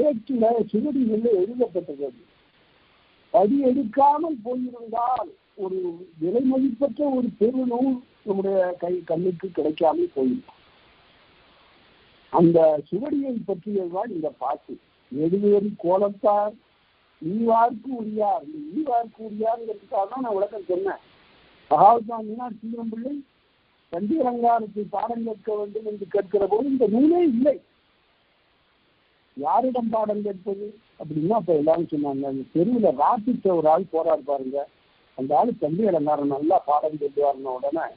ஏற்றில சுவடிகளில் எழுதப்பட்டது. படி எடுக்காமல் போயிருந்தால் ஒரு விலை மதிப்பற்ற ஒரு பெருநூல் நம்முடைய கண்ணுக்கு கிடைக்காமல் போயிருக்கும். அந்த சுவடியை பற்றியதுதான் இந்த பாட்டு. எழுதுவரி கோலத்தார் ஈவார்க்கு உரியார். இந்த ஈவார்க்கு உரியார்ங்கிறதுக்காக தான் நான் விளக்கம் சொன்னேன். மகாத்மா மீனாட்சி சுந்தரம் பிள்ளை தண்டி அலங்காரத்தை பாடம் கேட்க வேண்டும் என்று கேட்கிற போது இந்த நூலே இல்லை. யாரிடம் பாடம் கேட்பது அப்படின்னா அப்ப எல்லாரும் சொன்னாங்க, அந்த தெருவில் ராத்திச்ச ஒரு ஆள் போராடு பாருங்க, அந்த ஆள் தண்டி அலங்காரம் நல்லா பாடம் கேட்டுவாருன உடனே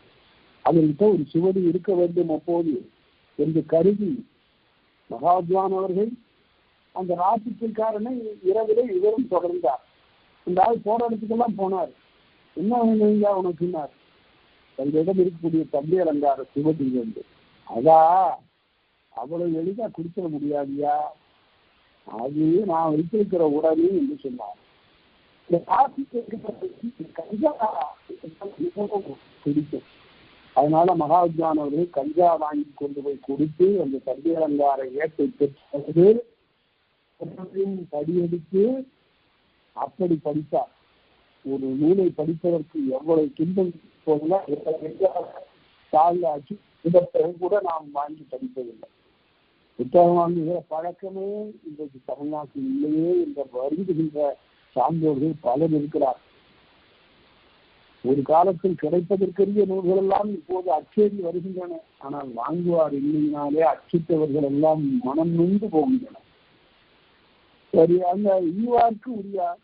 அதுகிட்ட ஒரு சுவடி இருக்க வேண்டும் அப்போது என்று கருதி மகாத்வான் அவர்கள் அந்த ராசிக்காரனை இரவிலே இவரும் தொடர்ந்தார். இந்த ஆள் போராட்டத்துக்கெல்லாம் போனார். என்ன வேணுங்க உனக்குன்னார். தங்களிடம் இருக்கக்கூடிய தம்பி அலங்கார சுவடி வந்து அதா அவ்வளவு எளிதா குடிச்சிட முடியாதியா, அது நான் வைத்திருக்கிற உடனே என்று சொன்னார். இந்த கஞ்சா பிடிக்கும். அதனால மகாத்வான் அவர்கள் கஞ்சா வாங்கி கொண்டு போய் கொடுத்து அந்த தம்பி அலங்கார ஏற்றை பெற்றது படியெடுத்து அப்படி படித்தார். ஒரு நூலை படிப்பதற்கு எவ்வளவு துன்பம் கூட நாம் வாங்கி படிப்பதில்லை. புத்தகம் வாங்குகிற பழக்கமே இன்றைக்கு தமிழ்நாட்டில் இல்லையே என்ற வருந்துகின்ற சான்றோர்கள் பலர் இருக்கிறார். ஒரு காலத்தில் கிடைப்பதற்கரிய நூல்கள் எல்லாம் இப்போது அச்சேறி வருகின்றன. ஆனால் வாங்குவார் இல்லையினாலே அச்சிட்டவர்கள் எல்லாம் மனம் நொந்து போகின்றன. சரி, அந்த ஈவார்க்கு உரியார்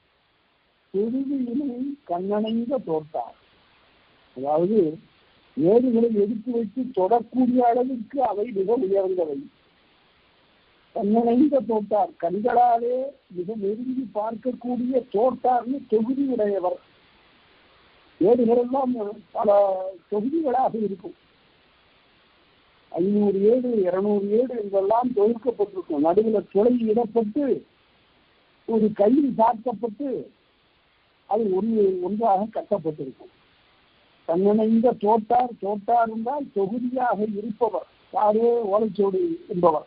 பெருவியினை கண்ணணைந்த தோட்டார். அதாவது ஏடுகளை எடுத்து வைத்து தொடக்கூடிய அளவிற்கு அவை மிக உயர்ந்தவை. கண்ணணைந்த தோட்டார், கண்களாலே மிக நெருங்கி பார்க்கக்கூடிய தோட்டார்னு தொகுதி உடையவர். ஏடுகள் எல்லாம் பல தொகுதிகளாக இருக்கும். 500 ஏடு 200 ஏடு என்றெல்லாம் தொகுக்கப்பட்டிருக்கும். நடுவில் துளை இடப்பட்டு ஒரு கையில் சார்க்கப்பட்டு அது ஒன்றாக கட்டப்பட்டிருக்கும். தன்னணைந்த தோட்டார், தோட்டார் என்றால் தொகுதியாக இருப்பவர். யாரே ஓலைச்சோடு என்பவர்.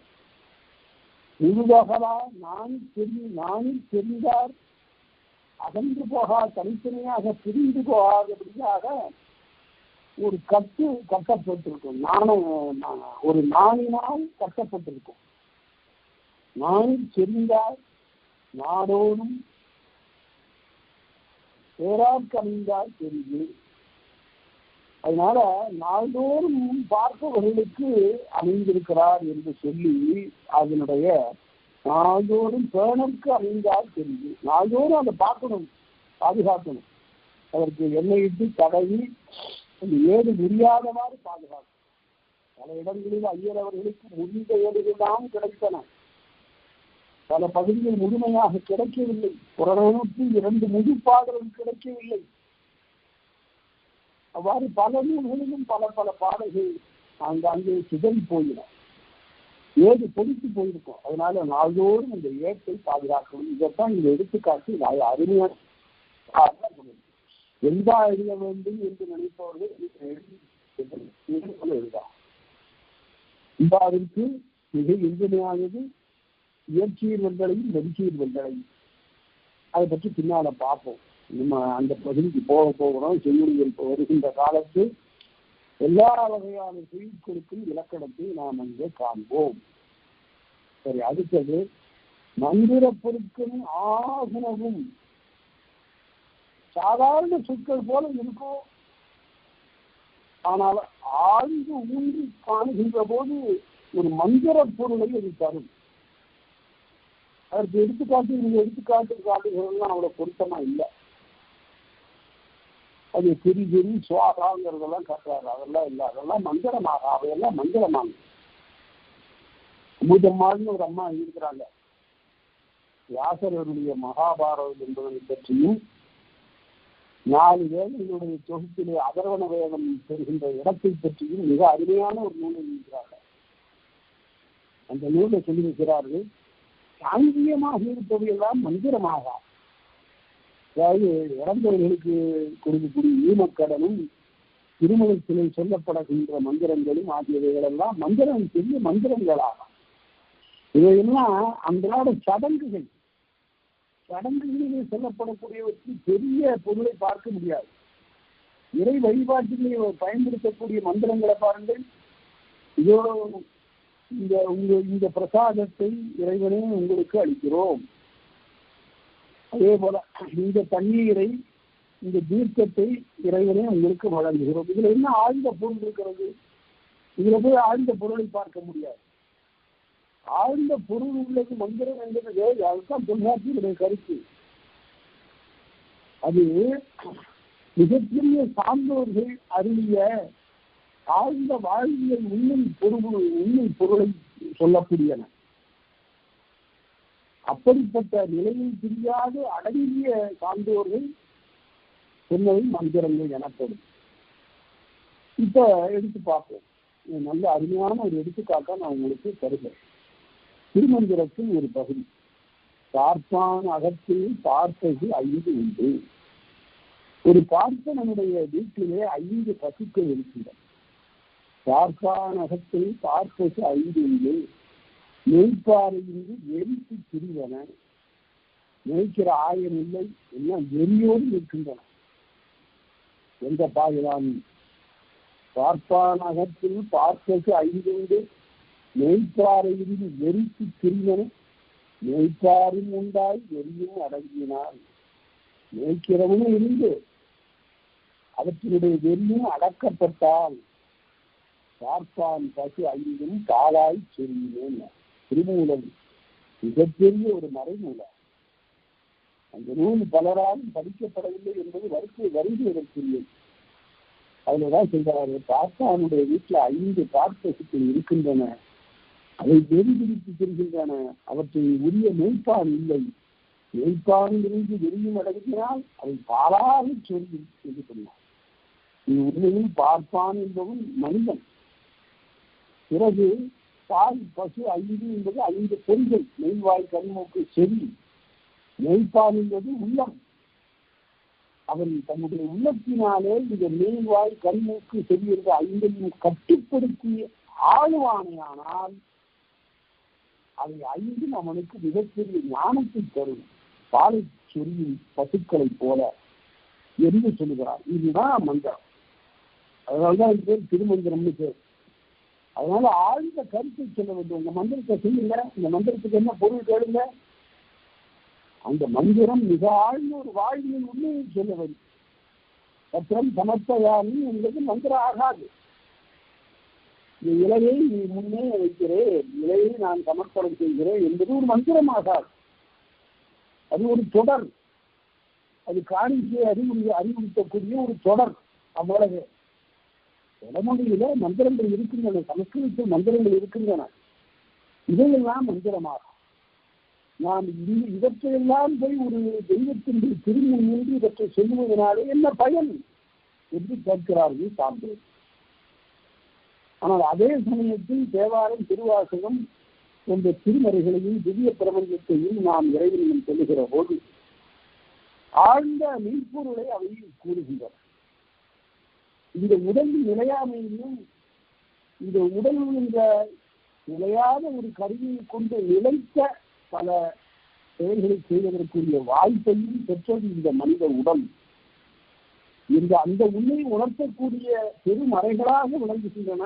முழுவகலா நானில் தெரிந்தார் அகன்று போகா தனித்தனியாக பிரிந்து போகாதபடியாக ஒரு கட்டப்பட்டிருக்கும். ஒரு நாணினால் கட்டப்பட்டிருக்கும். நானில் தெரிந்தார் நாடோடும் பேரார் கணிந்தார் தெரிவு. அதனால நாள்தோறும் பார்ப்பவர்களுக்கு அமைந்திருக்கிறார் என்று சொல்லி அதனுடைய நாள்தோறும் பேணருக்கு அமைந்தார் தெரிவு. நாள்தோறும் அதை பார்க்கணும், பாதுகாக்கணும். அதற்கு எண்ணெய் இட்டு தடவி அந்த ஏடு முடியாதவாறு பாதுகாக்கணும். பல இடங்களில் ஐயர் அவர்களுக்கு முடிந்த ஏடுகள் தான் கிடைத்தன. பல பகுதிகள் முழுமையாக கிடைக்கவில்லை. புறநூற்று 2 முழுப்பாடல்கள் கிடைக்கவில்லை. அவ்வாறு பல நூல்களிலும் பல பல பாடல்கள் அங்கே சிதறி போயின. ஏடு பொடித்து போயிருக்கும். அதனால நாள்தோறும் இந்த ஏட்டை பாதுகாக்கணும். இதைத்தான் இந்த எடுத்துக்காட்டு அருமையான எந்த எழுத வேண்டும் என்று நினைப்பவர்கள் எழுதலாம். இவ்வாறுக்கு மிக எளிமையானது இயற்சியின் வெள்ளலையும் நெருச்சியின் வெள்ளலையும். அதை பற்றி பின்னால பார்ப்போம். நம்ம அந்த பகுதிக்கு போகிறோம். செய்யுளில் வருகின்ற காலத்து எல்லா வகையான செய்திகளுக்கும் இலக்கணத்தை நாம் அங்கே காண்போம். சரி, அடுத்தது மந்திர பொருட்களும் ஆகுனவும் சாதாரண சொற்கள் போல இருக்கும். ஆனால் ஆழ்ந்து ஊன்றி காணுகின்ற போது ஒரு மந்திர பொருளை அது தரும். அதற்கு எடுத்துக்காட்டு நீங்க காட்டுகிறதுலாம் அவ்வளவு பொருத்தமா இல்லை. அது பெரிய சுவாகாங்கிறதெல்லாம் காட்டுறாரு. அதெல்லாம் இல்லை, அதெல்லாம் மந்திரமாக, அவையெல்லாம் மந்திரமாக. அமுதம்மாள்னு ஒரு அம்மா இருக்கிறாங்க. வியாசருடைய மகாபாரதம் என்பதை பற்றியும் 4 வேதங்களுடைய தொகுப்பிலே அதர்வண வேதம் பெறுகின்ற இடத்தை பற்றியும் மிக அருமையான ஒரு நூலை இருக்கிறார்கள். அந்த நூலை சொல்லியிருக்கிறார்கள், சாங்கியமாக இருப்பவையெல்லாம் மந்திரமாக. அதாவது இறந்தவர்களுக்கு கொடுக்கக்கூடிய ஈமக்கடனும் திருமணத்திலே சொல்லப்படுகின்ற மந்திரங்களும் ஆகியவைகளெல்லாம் மந்திரம் பெரிய மந்திரங்களாகும். இவையெல்லாம் அன்றாட சடங்குகளிலே சொல்லப்படக்கூடியவற்றை பெரிய பொருளை பார்க்க முடியாது. இறை வழிபாட்டிலே பயன்படுத்தக்கூடிய மந்திரங்களை பாருங்கள். இதோ இந்த பிரசாதத்தை இறைவனே உங்களுக்கு அளிக்கிறோம், அதே போல இந்த தண்ணீரை, இந்த தீர்க்கத்தை இறைவனே உங்களுக்கு வழங்குகிறோம். இதுல என்ன ஆழ்ந்த பொருள் இருக்கிறது? இதுல போய் ஆழ்ந்த பொருளை பார்க்க முடியாது. ஆழ்ந்த பொருள் உள்ளது மந்திரம் என்பது அதுதான் தொல்காப்பியருடைய கருத்து. அது மிகப்பெரிய சான்றோர்கள் அருளிய ஆழ்ந்த வாழ்வியல் உண்மை பொருளை சொல்லக்கூடியன. அப்படிப்பட்ட நிலையை தெரியாது அடங்கிய சான்றோர்கள் சொன்னவை மந்திரங்கள் எனப்படும். இப்ப எடுத்து பார்ப்போம். நல்ல அருமையான ஒரு எடுத்துக்காட்டா நான் உங்களுக்கு தருகிறேன். திருமந்திரத்தில் ஒரு பகுதி, பார்ப்பான் அகத்தில் பார்ப்பது 5 உண்டு. ஒரு பார்ப்பனுடைய வீட்டிலே 5 பசுக்கள் இருக்கின்றன. பார்ப்பான் அகத்தில் பார்ப்பது 5 உண்டு. மேய்ப்பாறையின்றி எரித்து திரிவன. மேய்க்கிற ஆயம் இல்லை, எல்லாம் எரியோடு இருக்கின்றன. எந்த பாயிலான்? பார்ப்பான் அகத்தில் பார்ப்பது 5 உண்டு. மேய்ப்பாறையின்றி எரித்து திரிவன. மேய்ப்பாரும் உண்டாய் எரியும் அடங்கினான். மேய்க்கிறவனும் இருந்து அவற்றினுடைய வெறியும் அடக்கப்பட்டால் பார்ப்பான் பசு 5ம் காலாய் செறியினேன். திருமூலம் மிகப்பெரிய ஒரு மறைநூலம். அந்த நூல் பலராலும் படிக்கப்படவில்லை என்பது வருகைக்குரியது. அதுலதான் சொல்றாரு, பார்ப்பானுடைய வீட்டுல 5 பார்ப்பசுக்கள் இருக்கின்றன. அவை வெறி பிடித்து திரிகின்றன. அவற்றை உரிய மேய்ப்பான் இல்லை. மேய்ப்பானிலிருந்து வெறியும் அடங்கினால் அவை பாலாக சொல்லி என்று சொன்னார். இது உண்மையில் பார்ப்பான் என்பவன் மனிதன். பிறகு பால் பசு 5 என்பது 5 பொறிகள், மெய்வாய் கண்மூக்கு செவி. மெய்ப்பான் என்பது உள்ளம். அவன் தன்னுடைய உள்ளத்தினாலே இந்த மெய்வாய் கண்மூக்கு செவி என்ற 5ஐயும் கட்டுப்படுத்தி ஆளுவானையானால் அவை 5 அவனுக்கு மிகப்பெரிய ஞானத்தை தரும். பாலை சொரியும் பசுக்களை போல என்று சொல்லுகிறார். இதுதான் மந்திரம். அதனால்தான் இது பேர் திருமந்திரம்னு பேர். அதனால ஆழ்ந்த கருத்தை சொல்ல வேண்டும். இந்த மந்திரத்தை செய்யுங்க, இந்த மந்திரத்துக்கு என்ன பொருள் கேளுங்க. அந்த மந்திரம் மிக ஆழ்ந்த ஒரு வாழ்வியல் உண்மையை சொல்ல வேண்டும். பத்திரம் சமர்ப்பயாமி என்பது மந்திரம் ஆகாது. இந்த இலையை நீ முன்னே வைக்கிறேன், இலையை நான் சமர்ப்பணம் செய்கிறேன் என்பது ஒரு மந்திரம் ஆகாது. அது ஒரு தொடர். அது காணிக்கை அறிவுறுத்தக்கூடிய ஒரு தொடர். அவ்வளவு வடமொழியில மந்திரங்கள் இருக்கின்றன, சமஸ்கிருதத்தில் மந்திரங்கள் இருக்கின்றன. இதையெல்லாம் மந்திரமாகும். நாம் இவற்றையெல்லாம் போய் ஒரு தெய்வத்தின் திரும்பி நின்று இவற்றை சொல்லுவதனாலே என்ன பயன் என்று கேட்கிறார்கள் சான்றோர். ஆனால் அதே சமயத்தில் தேவாரம், திருவாசகம் என்ற திருமறைகளையும் திவ்ய பிரபஞ்சத்தையும் நாம் இறைவனிடம் சொல்லுகிற போது ஆழ்ந்த மெய்ப்பொருளை அவை கூறுகின்றன. இந்த உடலின் நிலையாமையும் இந்த உடல் என்ற நிலையான ஒரு கருவியை கொண்டு நிலைத்த பல செயல்களை செய்வதற்குரிய வாய்ப்பையும் பெற்றது இந்த மனித உடல். இந்த அந்த உண்மையை உணர்த்தக்கூடிய பெருமறைகளாக விளங்குகின்றன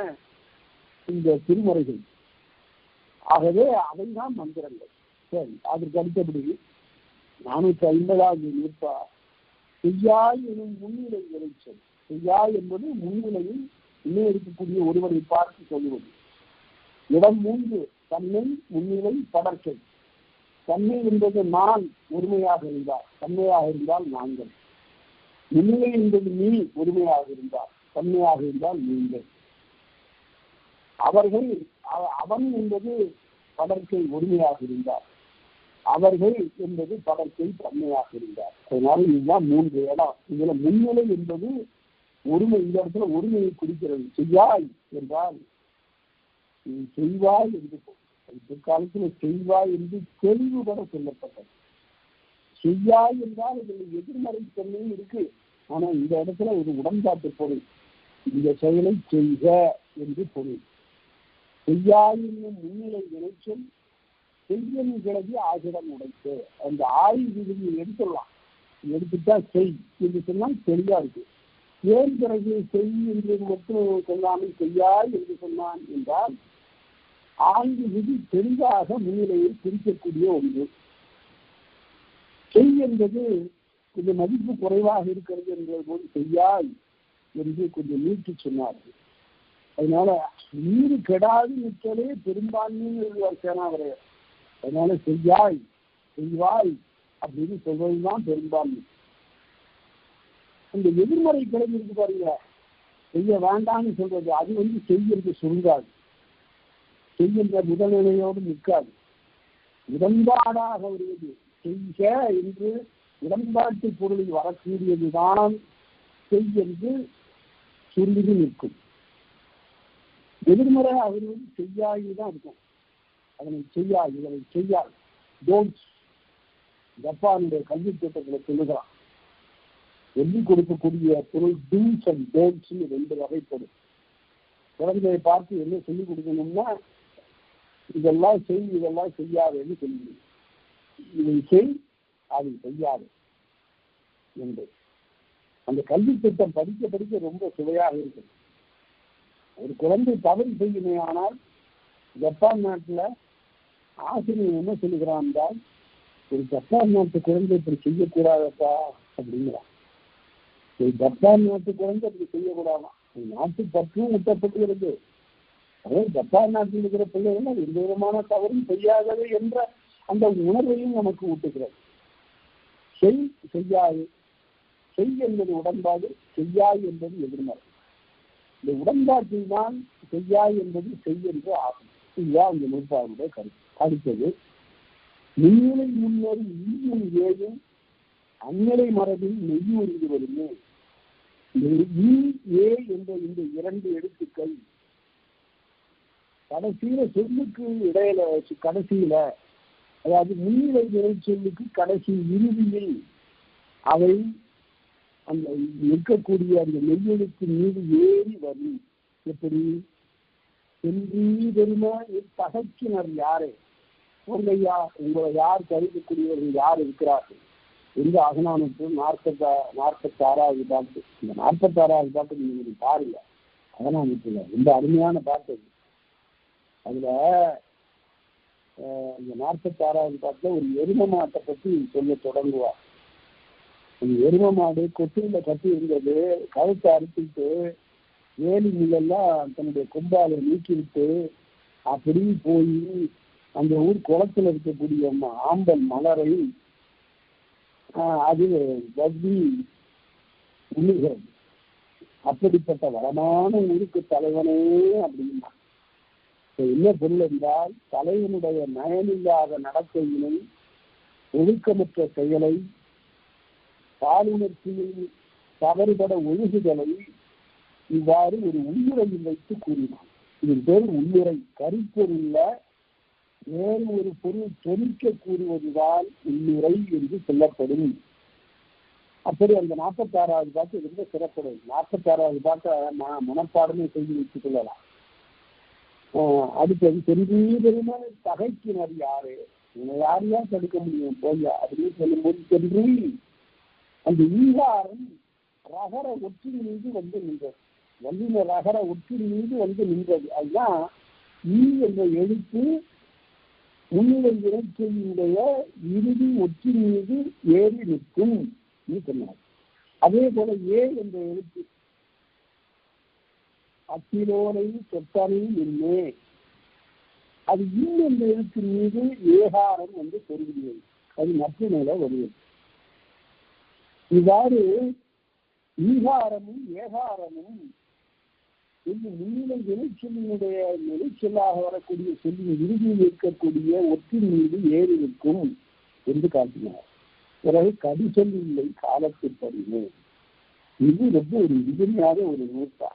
இந்த திருமறைகள். ஆகவே அவைதான் மந்திரங்கள். சரி, அதற்கு அடுத்தபடி 450வது நூற்பா செய்யாய் எனும் முன்னிலை விளைச்சல். செய்யாய் என்பது முன்னிலையில் இன்னும் இருக்கக்கூடிய ஒருவரை பார்த்து சொல்லுவது. இடம் 3 தன்மை முன்னிலை படர்க்கை. தன்மை என்பது நான் ஒருமையாக இருந்தால், தன்மையாக இருந்தால் நாங்கள். முன்னிலை என்பது நீ ஒருமையாக இருந்தால், தன்மையாக இருந்தால் நீங்கள். அவர்கள் அவன் என்பது படர்க்கை ஒருமையாக இருந்தார், அவர்கள் என்பது படர்க்கை தன்மையாக இருந்தார். அதனால இதுதான் 3 இடம். இதுல முன்னிலை என்பது ஒருமை, இந்த இடத்துல ஒருமையை குறிக்கிறது. செய்யாய் என்றால் செய்வாய் என்று பிற்காலத்தில் செய்வாய் என்று தெளிவுபட சொல்லப்பட்டது. செய்யாய் என்றால் இதில் எதிர்மறை தன்மையும் இருக்கு. ஆனா இந்த இடத்துல ஒரு உடன்பாட்டு பொருள், இந்த செயலை செய்க என்று பொருள். செய்யாய் என்னும் முன்னிலை விளைச்சல் செய்யன் கிளவி ஆகிடம் உடைத்து. அந்த ஆய்வு எடுத்துடலாம், எடுத்துட்டா செய் என்று சொன்னால் தெளிவா இருக்கு. ஏன் பிறகு செய் என்று மட்டும் சொல்லாமல் செய்யாய் என்று சொன்னான் என்றால், ஆய்வு விதி தெளிவாக முன்னிலையை குறிக்கக்கூடிய ஒன்று. செய் என்பது கொஞ்சம் மதிப்பு குறைவாக இருக்கிறது என்ற போது செய்யாய் என்று கொஞ்சம் நீட்டி சொன்னார்கள். அதனால நீர் கெடாது நிற்கலே பெரும்பான்மைன்னு சேனாவரையர். அதனால செய்யாய் செய்வாய் அப்படின்னு சொல்வதுதான் பெரும்பான்மை. இந்த எதிர்மறை கிளம்பி இருக்கு பாருங்க, செய்ய வேண்டாம்னு சொல்றது, அது செய் என்று சொல்றாது. செய்கின்ற முதல்நிலையோடு நிற்காது, உடன்பாடாக வருவது. செய்க என்று உடன்பாட்டு பொருளில் வரக்கூடியதுதான் செய் என்று சொல்லி நிற்கும். எதிர்மறையாக வருவது செய்யாய்தான் இருக்கும். அதனை செய்யாய், இதனை செய்யாய், டோன்ட்ஸ். ஜப்பானுடைய கல்வி திட்டங்களை சொல்லுகிறான். சொல்லிக் கொடுக்கக்கூடிய பொருள் டூஸ் அண்ட் டோன்ட்ஸ் 2 வகைப்படும். குழந்தையை பார்த்து என்ன சொல்லிக் கொடுக்கணும்னா, இதெல்லாம் செய், இதெல்லாம் செய்யாதுன்னு சொல்லி, இதை செய், அதை செய்யாது என்று. அந்த கல்வி திட்டம் படிக்க படிக்க ரொம்ப சுவையாக இருக்குது. ஒரு குழந்தை தவறு செய்யுமே ஆனால் ஜப்பான் நாட்டில் ஆசிரியர் என்ன சொல்லுகிறான் என்றால், ஒரு ஜப்பான் நாட்டு குழந்தை இப்படி செய்யக்கூடாதப்பா அப்படிங்கிறான். ஒரு ஜப்பான் நாட்டு குழந்தை அப்படி செய்யக்கூடாதான். நாட்டு பற்றும் ஊட்டப்படுகிறது. அதாவது ஜப்பான் நாட்டில் இருக்கிற பிள்ளைகள் எந்த விதமான தவறும் செய்யாதது என்ற அந்த உணர்வையும் நமக்கு ஊட்டுகிறது. செய் செய்யாது, செய் என்பது உடன்பாடு, செய்யாய் என்பது எதிர்மறை. இந்த உடன்பாட்டில் தான் செய்யாய் என்பது செய் என்று ஆகும். இதுதான் அந்த நூற்பாவுடைய கருத்து. அடுத்தது, முன்னிலை முன்னேறி ஈயும் ஏயும் அந்நிலை மரபில் மெய்யுறிந்து வருமே. ஈ ஏ என்ற இந்த 2 எழுத்துக்கள் கடைசியில சொல்லுக்கு இடையில வச்சு, கடைசியில, அதாவது முன்னிலை வினை சொல்லுக்கு கடைசி இறுதியில் அவை அந்த இருக்கக்கூடிய அந்த மெய்யெழுத்து மீது ஏறி வரும். எப்படி? பெருமா பகைக்கினர் யாரே, உங்களை யார் கருதக்கூடியவர்கள் யார் இருக்கிறார்கள் என்று அகநானூற்று 46வது பாட்டு. இந்த 46வது பாட்டு நீங்க பாருங்க, அகநானூற்றுல ரொம்ப அருமையான பாட்டு. அதுல இந்த 46வது பாட்டுல ஒரு எரும மாட்டை பற்றி சொல்ல தொடங்குவார். அந்த எரும மாடு கொட்டில கட்டி இருந்தது, கழுத்தை அறுத்துட்டு வேலி மில்லெல்லாம் தன்னுடைய கொம்பால நீக்கிவிட்டு அப்படி போய் அந்த ஊர் குளத்துல இருக்கக்கூடிய ஆம்பல் மலரை அது வட்டி உண்ணுகிறது. அப்படிப்பட்ட வளமான ஊருக்கு தலைவனே அப்படின்னா என்ன பொருள் என்றால், தலைவனுடைய நயனில்லாத நடத்தையினை, ஒழுக்கமற்ற செயலை, பாலுணர்ச்சியில் தவறுபட ஒழுகுதலை இவ்வாறு ஒரு உள்ளுரையில் வைத்து கூறினான். இதன் பேர் உள்ளுரை. கருப்பொருள்ல வேறு ஒரு பொருள் தொனிக்க கூறுவதுதான் உள்ளுரை என்று சொல்லப்படும். அப்படி அந்த 46வது பாட்டு ரொம்ப சிறப்படும். 46வது பாட்டை நான் மனப்பாடமே செய்து வைத்துக் கொள்ளலாம். அடுத்தது, சென்றீதெருமான தகைக்கினர் யாரு, இவனை யாரையா தடுக்க முடியும் போயா அப்படின்னு சொல்லும்போது, சென்றி அந்த ஈகாரம் ரகர ஒற்றின் மீது வந்து நின்றது. வல்லின ரகர ஒற்றின் மீது வந்து நின்றது. அதுதான் ஈ என்ற எழுத்து முன்னிலை இறைச்செய்யுடைய இறுதி ஒற்றின் மீது ஏறி நிற்கும் சொன்னார். அதே போல ஏ என்ற எழுத்து அத்திலோனை தொட்டனை என்னே, அது இன் என்ற எழுத்தின் மீது ஏகாரம் என்று தெரிகிறது. அது மற்ற நிலை வருகிறது. இவ்வாறு ஈகாரமும் ஏகாரமும் முன்னிலை வினைச்சொல்லினுடைய நிலைச்சொல்லாக வரக்கூடிய சொல்லின் இறுதியில் இருக்கக்கூடிய ஒற்றின் மீது ஏறி இருக்கும் என்று காட்டினார். பிறகு கடிசொல் இல்லை காலத்திற்படியே. இது ரொம்ப ஒரு இனிமையாக ஒரு நூற்றா.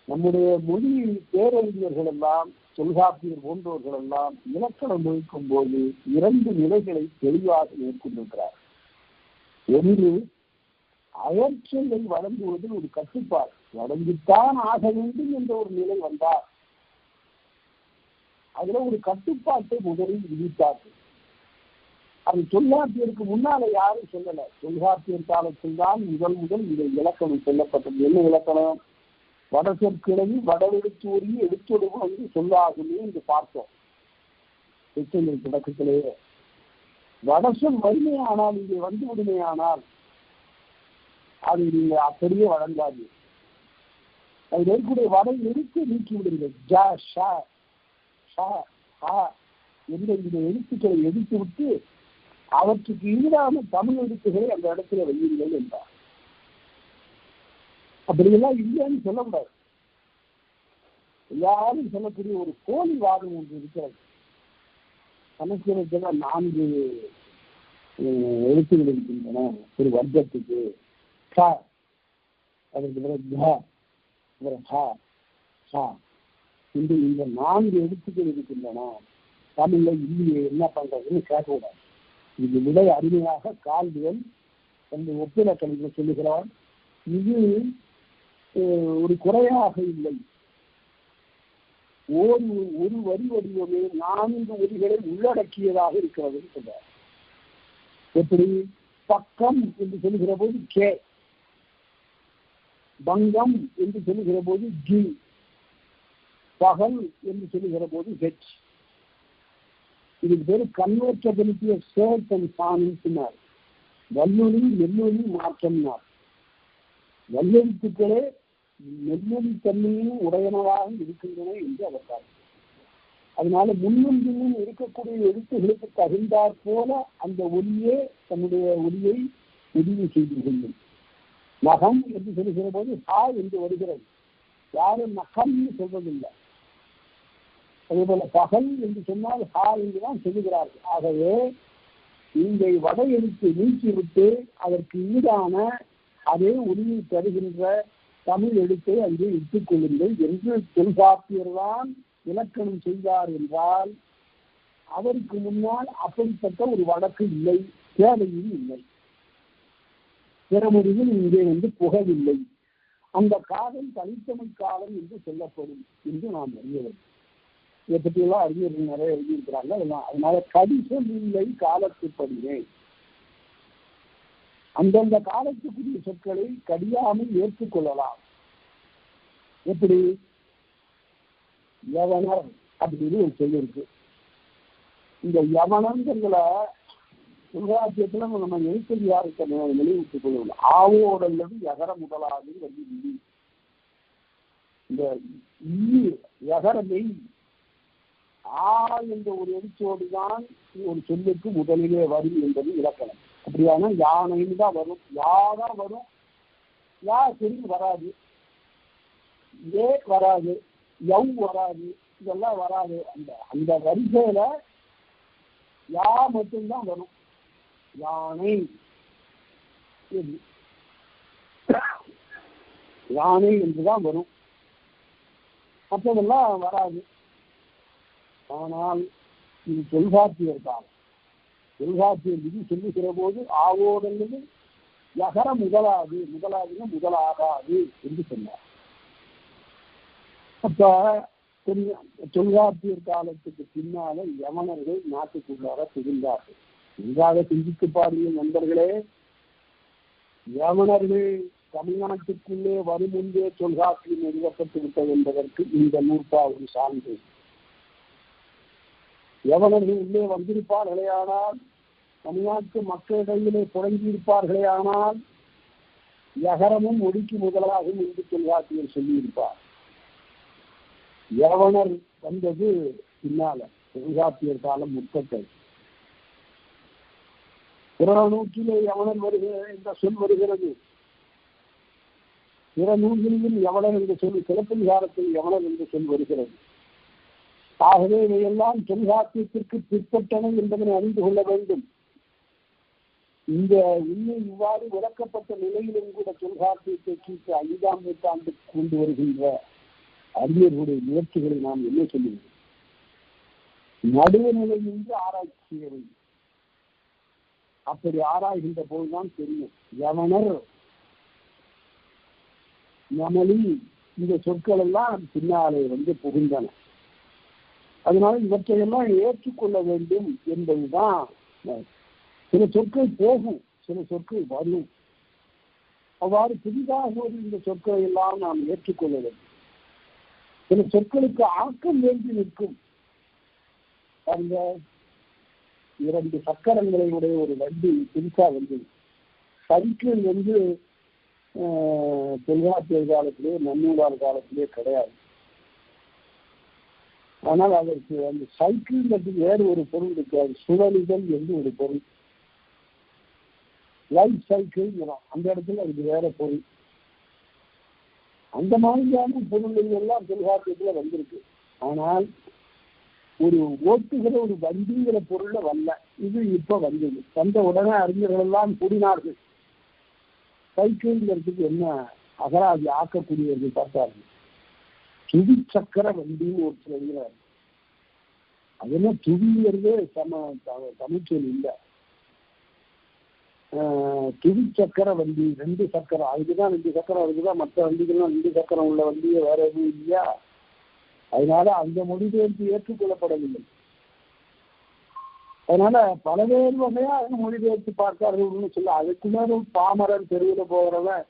நம்முடைய மொழி பேரறிஞர்கள் எல்லாம், தொல்காப்பியர் போன்றவர்கள் எல்லாம் இலக்கணம் வகுக்கும் போது 2 நிலைகளை தெளிவாக மேற்கொண்டிருக்கிறார். ஒன்று, அயற்சொல்லை வழங்குவதில் ஒரு கட்டுப்பாடு, வழங்கித்தான் ஆக வேண்டும் என்ற ஒரு நிலை வந்தார். அதுல ஒரு கட்டுப்பாட்டை முதலில் விதித்தார்கள். அது தொல்காப்பியருக்கு முன்னால யாரும் சொல்லல. தொல்காப்பியர் காலத்தில் தான் முதல் இதை இலக்கணம் சொல்லப்பட்டது. என்ன இலக்கணம்? வடசொற்கிழமை வடவெடுத்தூரி எடுத்தொடுவு வந்து சொல்லாகுமே என்று பார்த்தோம். தொடக்கத்திலேயே வடசொல் வறுமையானால் இங்கே வந்து விடுமையானால் அது நீங்க அப்படியே வழங்காது. அது இருக்கக்கூடிய வடை எடுத்து நீக்கி விடுங்கள். என்ற இந்த எழுத்துக்களை எடுத்து விட்டு அவற்றுக்கு ஈடான தமிழ் எழுத்துக்களை அந்த இடத்துல வையுங்கள் என்றார். அப்படியெல்லாம் இல்லைன்னு சொல்லக்கூடாது. எல்லாரும் சொல்லக்கூடிய ஒரு போலி வாதம் ஒன்று இருக்கிறது. சமஸ்கிருதத்துல 4 எழுத்துக்கள் இருக்கின்றன ஒரு வர்க்கத்துக்கு. இந்த 4 எழுத்துக்கள் இருக்கின்றன. தமிழ்ல இல்லையே, என்ன பண்றதுன்னு கேட்கக்கூடாது. இது விட அருமையாக கால்வியல் அந்த ஒப்பிலக்கணத்தில் சொல்லுகிறார். இது ஒரு குறையாக இல்லை. ஒரு வரி வடிவமே 4 வரிகளை உள்ளடக்கியதாக இருக்கிறது சொல்றார். எப்படி? பக்கம் என்று சொல்லுகிற போது கே, பங்கம் என்று சொல்லுகிற போது ஜி, பகல் என்று சொல்லுகிற போது ஹெச். இதுக்கு பேரு convertibility of surds and sonants. வல்லொலி நெல்லொலி மாற்றம்னார். வல்லெழுத்துக்களே நெல்லொலி தன்மையும் உடையனவாக இருக்கின்றன என்று அவர். அதனால முன்னும் பின்னும் இருக்கக்கூடிய எழுத்துகளுக்கு தகுந்தாற் போல அந்த ஒலியே தன்னுடைய ஒலியை முடிவு செய்து கொள்ளும். நகம் என்று சொல்லுகிற போது ஹா என்று வருகிறது. யாரும் நகம்னு சொல்வதில்லை. அதே போல பகல் என்று சொன்னால் ஹா என்றுதான் சொல்லுகிறார்கள். ஆகவே நீங்கள் வட எழுத்து நீக்கிவிட்டு அதற்கு ஈடான அதே ஒலியை தருகின்ற தமிழ் எழுத்தை அங்கே இட்டுக் கொள்ளுங்கள் என்று தொல்காப்பியர் தான் இலக்கணம் செய்தார் என்றால் அவருக்கு முன்னால் அப்படிப்பட்ட ஒரு வழக்கு இல்லை, தேவையும் இல்லை. பிறமொழியில் இங்கே புகவில்லை. அந்த காலம் தனித்தமிழ் காலம் என்று சொல்லப்படும் என்று நாம் அறியவில்லை. இதை பற்றியெல்லாம் அறிஞர்கள் நிறைய எழுதியிருக்கிறாங்க. அதனால கடிசொல் இல்லை காலத்துப்படியே. அந்தந்த காலத்துக்குரிய சொற்களை கடியாமல் ஏற்றுக்கொள்ளலாம். எப்படி? யவனர் அப்படின்னு ஒரு சொல் இருக்கு. இந்த யவனங்கிற தொல்காப்பியத்துல நம்ம எழுத்தறியாருக்கு நினைவுற்றுக் கொள்ளவில்லை. ஆவோடு அல்லது யகர முதலாது வந்து இந்த யகர மெய் ஆ என்ற ஒரு எழுத்தோடுதான் ஒரு சொல்லுக்கு முதலிலே வரும் என்பது இலக்கணம். அப்படியான யானைன்னு தான் வரும், யாதான் வரும். யா தெரிந்து வராது, ஏ வராது, யவ் வராது, இதெல்லாம் வராது. அந்த வரிசையில யா மட்டும்தான் வரும். யானை யானை என்றுதான் வரும், மற்றதெல்லாம் வராது. ஆனால் இது தொல்காப்பியர் காலம். தொல்காப்பியர் விதி சொல்லுகிற போது ஆவோடல்லது யகர முதலாதுன்னா முதலாகாது என்று சொன்னார். அப்ப தொல்காப்பியர் காலத்துக்கு பின்னால யவனர்கள் நாட்டுக்குள்ளாக புகுந்தார்கள். நன்றாக சிந்தித்து பாருங்கள் நண்பர்களே. யவனர்கள் தமிழ்நாட்டுக்குள்ளே வரும் முன்பே தொல்காப்பியம் நிறுவப்பட்டு விட்டது என்பதற்கு இந்த நூற்பா ஒரு சான்று. யவனர்கள் உள்ளே வந்திருப்பார்களே ஆனால், தமிழ்நாட்டு மக்களிடையிலே தொடங்கியிருப்பார்களே ஆனால், யகரமும் ஒடுக்கி முதலாகவும் என்று தொல்காப்பியர் சொல்லியிருப்பார். யவனர் வந்தது பின்னால, தொல்காப்பியர் காலம் முற்பட்டது. புறநூற்றிலே யவனர் வருகிற என்ற சொல் வருகிறது. பிற நூல்களிலும் யவனர் என்று சொல், சிலப்பதிகாரத்தில் யவனர் என்று சொல் வருகிறது. ஆகவே இவையெல்லாம் தொல்காப்பியத்திற்கு பிற்பட்டன என்பதனை அறிந்து கொள்ள வேண்டும். இந்த உண்மை இவ்வாறு விளக்கப்பட்ட நிலையிலும் கூட தொல்காப்பியத்தை கீழ்த்து 5ஆம் நூற்றாண்டு கொண்டு வருகின்ற அறிஞர்களுடைய முயற்சிகளை நாம் என்ன சொல்லுவோம்? நடுவுநிலையின்றி ஆராய்ச்சி செய்ய வேண்டும். அப்படி ஆராய்கின்ற போதுதான் தெரியும். யவனர், நமலி, இந்த சொற்கள் எல்லாம் பின்னாலே புகுந்தன. அதனால இவற்றையெல்லாம் ஏற்றுக்கொள்ள வேண்டும் என்பதுதான். சில சொற்கள் போகும், சில சொற்கள் வரும். அவ்வாறு புதிதாக ஒரு இந்த சொற்களை எல்லாம் நாம் ஏற்றுக்கொள்ள வேண்டும். சில சொற்களுக்கு ஆக்கம் வேண்டி நிற்கும். அந்த 2 சக்கரங்களை உடைய ஒரு வண்டி புதுசா வந்தது. சைக்கிள் தொல்காப்பியர் காலத்திலே, நன்னூலார் காலத்திலே கிடையாது. ஆனால் அதற்கு அந்த சைக்கிள் வேறு ஒரு பொருள் இருக்காது. சுழலிதல் என்று ஒரு பொருள், லைஃப் சைக்கிள், அந்த இடத்துல அதுக்கு வேற பொருள். அந்த மாதிரியான பொருள்கள் எல்லாம் தொல்காப்பியத்துல வந்திருக்கு. ஆனால் ஒரு ஓட்டுகிற ஒரு வண்டிங்கிற பொருள்ல வரல. இது இப்ப வந்தது. வந்த உடனே அறிஞர்கள் எல்லாம் கூடினார்கள். சைக்கிள்ங்கிறதுக்கு என்ன அகராதி ஆக்கக்கூடியவர்கள் பார்த்தார்கள். துவி சக்கர வண்டின்னு ஒரு சில எழுதுறாரு. அது என்ன துவிங்கிறது தமிழ்ச்சொல் இல்லை. துவி சக்கர வண்டி, 2 சக்கரம், அதுக்குதான் 2 சக்கரம் இருக்குதான். மற்ற வண்டிகள்லாம் 2 சக்கரம் உள்ள வண்டியே வேற எதுவும் இல்லையா? அதனால அந்த மொழிபெயர்ப்பு ஏற்றுக்கொள்ளப்படவில்லை. அதனால பலவேறு வகையா மொழிபெயர்த்து பார்த்தார்கள் சொல்ல. அதுக்குள்ள பாமரர் தெருவில் போகிறவன்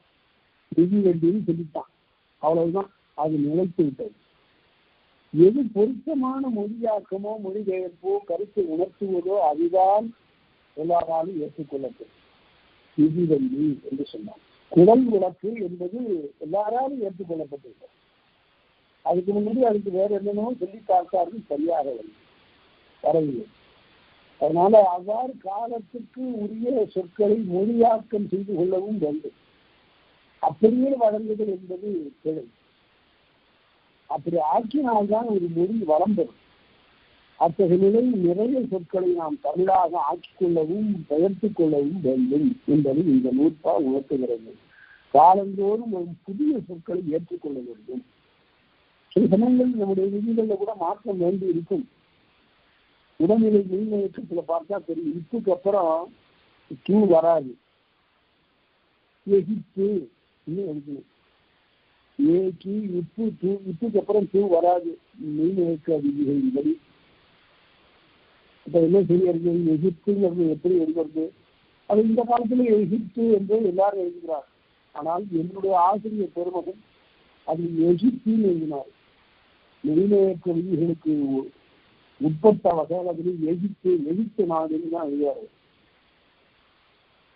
திவி வண்டின்னு சொல்லிட்டான். அவ்வளவுதான், அது நிலைத்து விட்டது. எது பொருத்தமான மொழியாக்கமோ மொழிபெயர்ப்போ கருத்தை உணர்த்துவதோ அதுதான் எல்லாராலும் ஏற்றுக்கொள்ளப்படும். திவி வண்டி என்று சொன்னான். குடல் விளக்கு என்பது எல்லாராலும் ஏற்றுக்கொள்ளப்பட்டது. அதுக்கு முன்னாடி அதுக்கு வேற என்னென்னோ சொல்லி பார்த்தார்கள், சரியாக வரவில்லை. அதனால அவ்வாறு காலத்துக்கு உரிய சொற்களை மொழியாக்கம் செய்து கொள்ளவும் வேண்டும். அப்படியே வழங்குதல் என்பது பிழை. அப்படி ஆக்கினால்தான் ஒரு மொழி வளம் பெறும். அத்தகைய நிலையில் நிறைய சொற்களை நாம் தமிழாக ஆக்கிக்கொள்ளவும் பெயர்த்துக் கொள்ளவும் வேண்டும் என்பது இந்த நூற்பா உணர்த்துகிறது. காலந்தோறும் ஒரு புதிய சொற்களை ஏற்றுக்கொள்ள வேண்டும். சில சமயங்களில் நம்முடைய விதிகளில் கூட மாற்றம் வேண்டி இருக்கும். உடல்நிலை மீன்மயக்கத்துல பார்த்தா தெரியும். இப்புக்கு அப்புறம் தூ வராது. எகிப்து எழுதணும். ஏக்கு இப்பு தூ, இப்புக்கு அப்புறம் தூ வராது மீன்மயக்க விதிகளின்படி. இப்ப என்ன செய்யறது? எகிப்துங்கிறது எப்படி எழுதுறது? அது இந்த காலத்துல எகிப்து என்று எல்லாரும் எழுதுகிறார். ஆனால் என்னுடைய ஆசிரியர் பெருமகன் அது எகிப்தின்னு எழுதினார். மீன்மயக்க விதிகளுக்கு உட்பட்ட வகையில் அதில் எகிப்து நாடுன்னு தான் எழுதியாரு.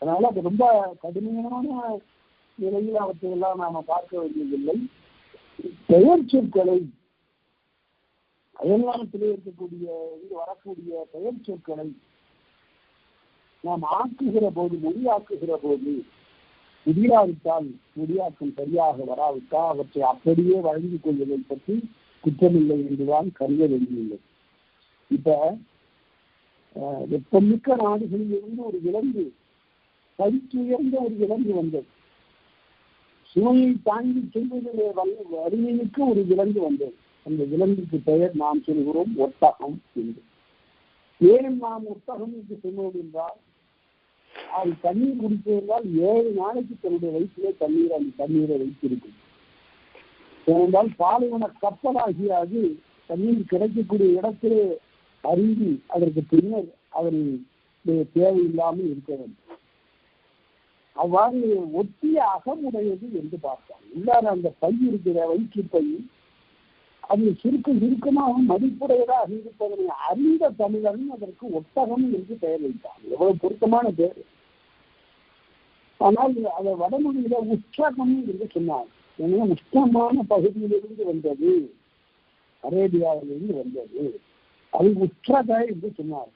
அதனால அது ரொம்ப கடுமையான நிலையில் அவற்றையெல்லாம் நாம பார்க்க வேண்டியதில்லை. பெயர் சொற்களை, அயல்நாட்டிலே இருக்கக்கூடிய வரக்கூடிய பெயர் சொற்களை நாம் ஆக்குகிற போது, மொழியாக்குகிற போது முடியாவிட்டால், மொழியாக்கம் சரியாக வராவிட்டால் அவற்றை அப்படியே வழங்கிக் கொள்வதை பற்றி குற்றமில்லை என்றுதான் கருத வேண்டியுள்ளது. இப்ப வெப்பமிக்க நாடுகளில் இருந்து ஒரு விலங்கு, படித்துயர்ந்த ஒரு விலங்கு வந்தது. சுவையை தாங்கி செல்வதிலே வலிமைக்கு ஒரு விலங்கு வந்தது. அந்த விலங்குக்கு பெயர் நாம் சொல்கிறோம் ஒட்டகம் என்று. ஏன் நாம் ஒட்டகம் என்று சொன்னோம் என்றால், அது தண்ணீர் குடிப்பதால் 7 நாளைக்கு தன்னுடைய வயிற்றிலே அந்த தண்ணீரை வைத்திருக்கும். ஏனென்றால் பாலைவன கப்பலாகிய அது தண்ணீர் கிடைக்கக்கூடிய இடத்திலே அறிந்து அதற்கு பின்னர் அதனுடைய தேவையில்லாமல் இருக்க வேண்டும். அவ்வாறு ஒட்டிய அகமுடையது என்று பார்த்தார். உள்ளார அந்த பை இருக்கிற வயிற்று பை, அது சுருக்கமாக மதிப்புடையதாக இருப்பதனை அறிந்த தமிழன் அதற்கு ஒட்டகம் என்று பெயர் வைத்தார். எவ்வளவு பொருத்தமான பெயர்! ஆனால் அதை வடமொழியில உஷ்ணகம் என்று சொன்னார். ஏன்னா உஷ்ணமான பகுதியிலிருந்து வந்தது, அரேபியாவிலிருந்து வந்தது, அது உஷ்ணக என்று சொன்னார்.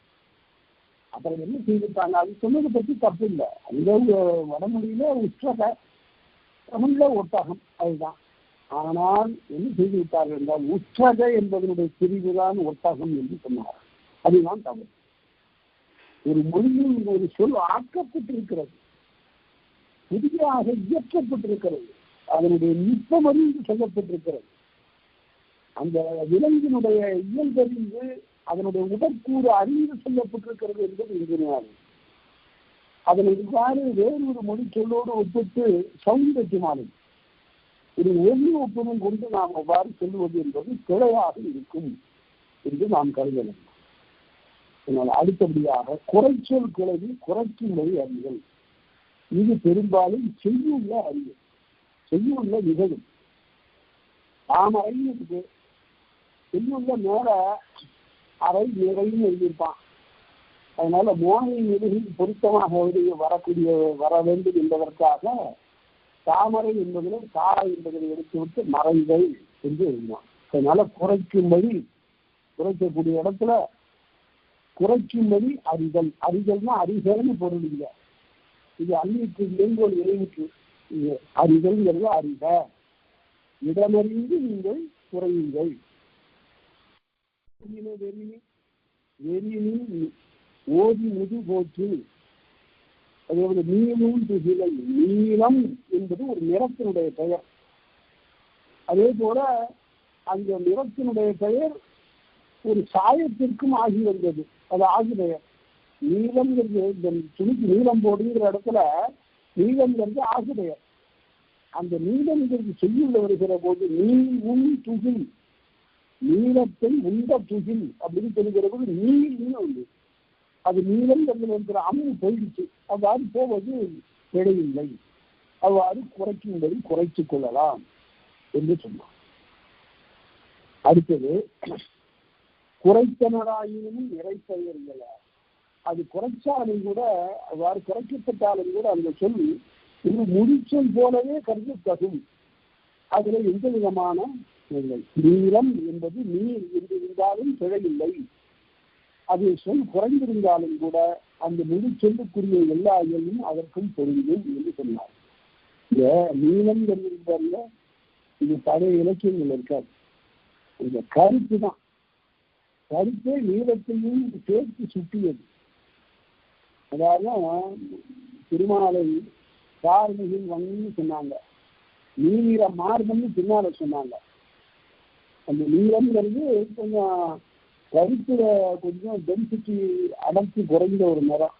அப்புறம் என்ன செய்திருக்காங்க, அது சொன்னதை பற்றி தப்பு இல்லை. அந்த வடமொழியில உஷ்ணக, தமிழ்ல ஒட்டகம், அதுதான். ஆனால் என்ன செய்து விட்டார்கள் என்றால் உஷ்ணக என்பதனுடைய பிரிவுதான் ஒட்டகம் என்று சொன்னார். அதுதான் தமிழ். ஒரு மொழியில் ஒரு சொல் ஆக்கப்பட்டிருக்கிறது, புதிதாக இயற்றப்பட்டிருக்கிறது, அதனுடைய நுட்பமறிந்து சொல்லப்பட்டிருக்கிறது. அந்த விலங்கினுடைய இயல்பறிந்து அதனுடைய உடற்கூறு அறிந்து சொல்லப்பட்டிருக்கிறது என்பது இன்றைய. அதனை இவ்வாறு வேறொரு மொழி சொல்லோடு ஒப்பிட்டு சௌந்தரியமானது ஒரு ஒளி ஒப்புமை கொண்டு நாம் அவ்வாறு சொல்லுவது என்பது பிழையாக இருக்கும் என்று நாம் கருதலாம். அதனால் அடுத்தபடியாக குறைச்சொல் கிளவி குறைக்கும் மொழி அறிதல். இது பெரும்பாலும் செய்யுள்ள அறிவு, செய்யுள்ள நிகழும். தாமரை இருக்கு, செய்யுள்ள மேல அறை நிறைன்னு எழுதியிருப்பான். அதனால மோனை நிலையில் பொருத்தமாக வரக்கூடிய வர வேண்டும் என்பதற்காக தாமரை என்பதில் தாரை என்பதை எடுத்துவிட்டு மறைகள் என்று எழுதினான். அதனால குறைக்கும்படி, குறைக்கக்கூடிய இடத்துல குறைக்கும்படி அறிதல். அறிதல்னா அறிதல்னு பொருள் இல்லை, இது அன்னிக்கு மேங்கோல் இறைவுக்கு. அறிதல்ங்கிறது அறிக, இடமறிந்து நீங்கள் குறையுங்கள். ஓதி முது போற்று. அதே நீளும் துகிலை, நீளம் என்பது ஒரு நிறத்தினுடைய பெயர். அதே போல அந்த நிறத்தினுடைய பெயர் ஒரு சாயத்திற்கும் ஆகி வந்தது, அது ஆகி பெயர். நீளம்ங்கிறது இந்த துணிக்கு நீளம் போடுங்கிற இடத்துல நீளம்ங்கிறது ஆகு பெயர். அந்த நீளம்ங்கிறது செய்யுள்ள வருகிற போது நீள் துகில், நீளத்தை உண்ட துகில் அப்படின்னு சொல்லுகிற போது நீள்னு உண்டு. அது நீளம் இருக்கிற அம்மு போயிடுச்சு, அவ்வாறு போவது பிழையில்லை, அவ்வாறு குறைக்கும்படி குறைத்துக் கொள்ளலாம் என்று சொன்னார். அடுத்தது குறைத்தனராயினும் நிறைப்பெயர்கள. அது குறைச்சாலும் கூட, அவ்வாறு குறைக்கப்பட்டாலும் கூட அந்த சொல் ஒரு முடிச்சொல் போலவே கருதத்தகும். அதுல எந்த விதமான இல்லை. நீளம் என்பது நீர் என்று இருந்தாலும் பிழையில்லை. அது சொல் குறைந்திருந்தாலும் கூட அந்த முழு சொல்லுக்குரிய எல்லா இயலும் அதற்கும் பொருந்தும் என்று சொன்னார். இந்த நீளம் என்பது இது பழைய இலக்கியங்கள் இருக்காது. இந்த கருத்து தான், கருத்தே நீளத்தையும் சேர்த்து சுட்டியது. அதாவது திருமாலை கார்மிகில் வங்கன்னு சொன்னாங்க, நீர மார்பன்னு பின்னால சொன்னாங்க. அந்த நீளம்ங்கிறது கொஞ்சம் கருத்துல கொஞ்சம் டென்சிட்டி அடர்த்தி குறைந்த ஒரு நிறம்.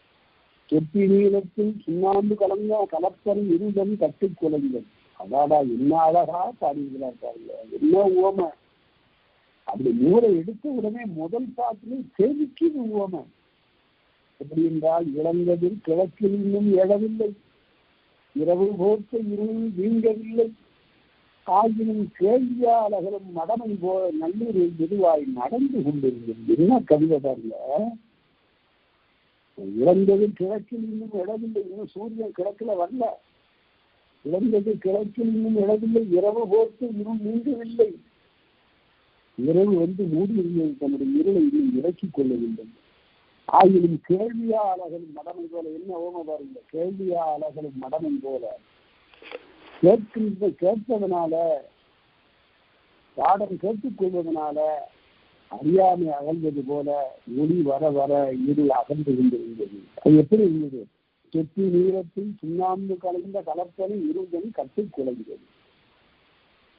தொப்பி நீளத்தில் சுண்ணாம்பு கலந்த கலப்பரி இருதம் கட்டு குலைந்தது. அதாடா என்ன அழகா பாடிக்கிறார் பாருங்க, என்ன உவமை. அப்படி நூலை எடுத்த உடனே முதல் பாட்டிலே செதுக்கிது உவமை. எப்படி என்றால் இழந்ததில் கிழக்கில் இன்னும் எழவில்லை, இரவு போர்த்த இருள் வீங்கவில்லை, ஆகினும் கேள்வியாளர்களும் மடமை போல நல்லூரில் மெதுவாய் நடந்து கொண்டிருந்தது. என்ன கவிதை பாருங்க. இழந்தது கிழக்கில் இன்னும் எழவில்லை, இன்னும் சூரியன் கிழக்குல வரல. இழந்தது கிழக்கில் இன்னும் எழவில்லை, இரவு போர்த்து இருள் நீங்கவில்லை. இரவு வந்து மூடி இருந்தது, தன்னுடைய இருளை இன்னும் இறக்கிக் கொள்ளவில்லை. ஆகினும் கேள்வியாளர்களும் மடமை போல. என்ன ஓம பாருங்க, கேள்வியாளர்களும் மடமை போல கேட்பதனால, பாடம் கேட்டுக்கொள்வதனால அறியாமை அகழ்வது போல ஒளி வர வர இருள் அகன்று கொண்டிருந்தது. அது எப்படி இருந்தது? தொட்டி நீளத்தில் சுண்ணாம்பு கலந்த கலப்பனை இருந்தது கட்டு குலைந்தது.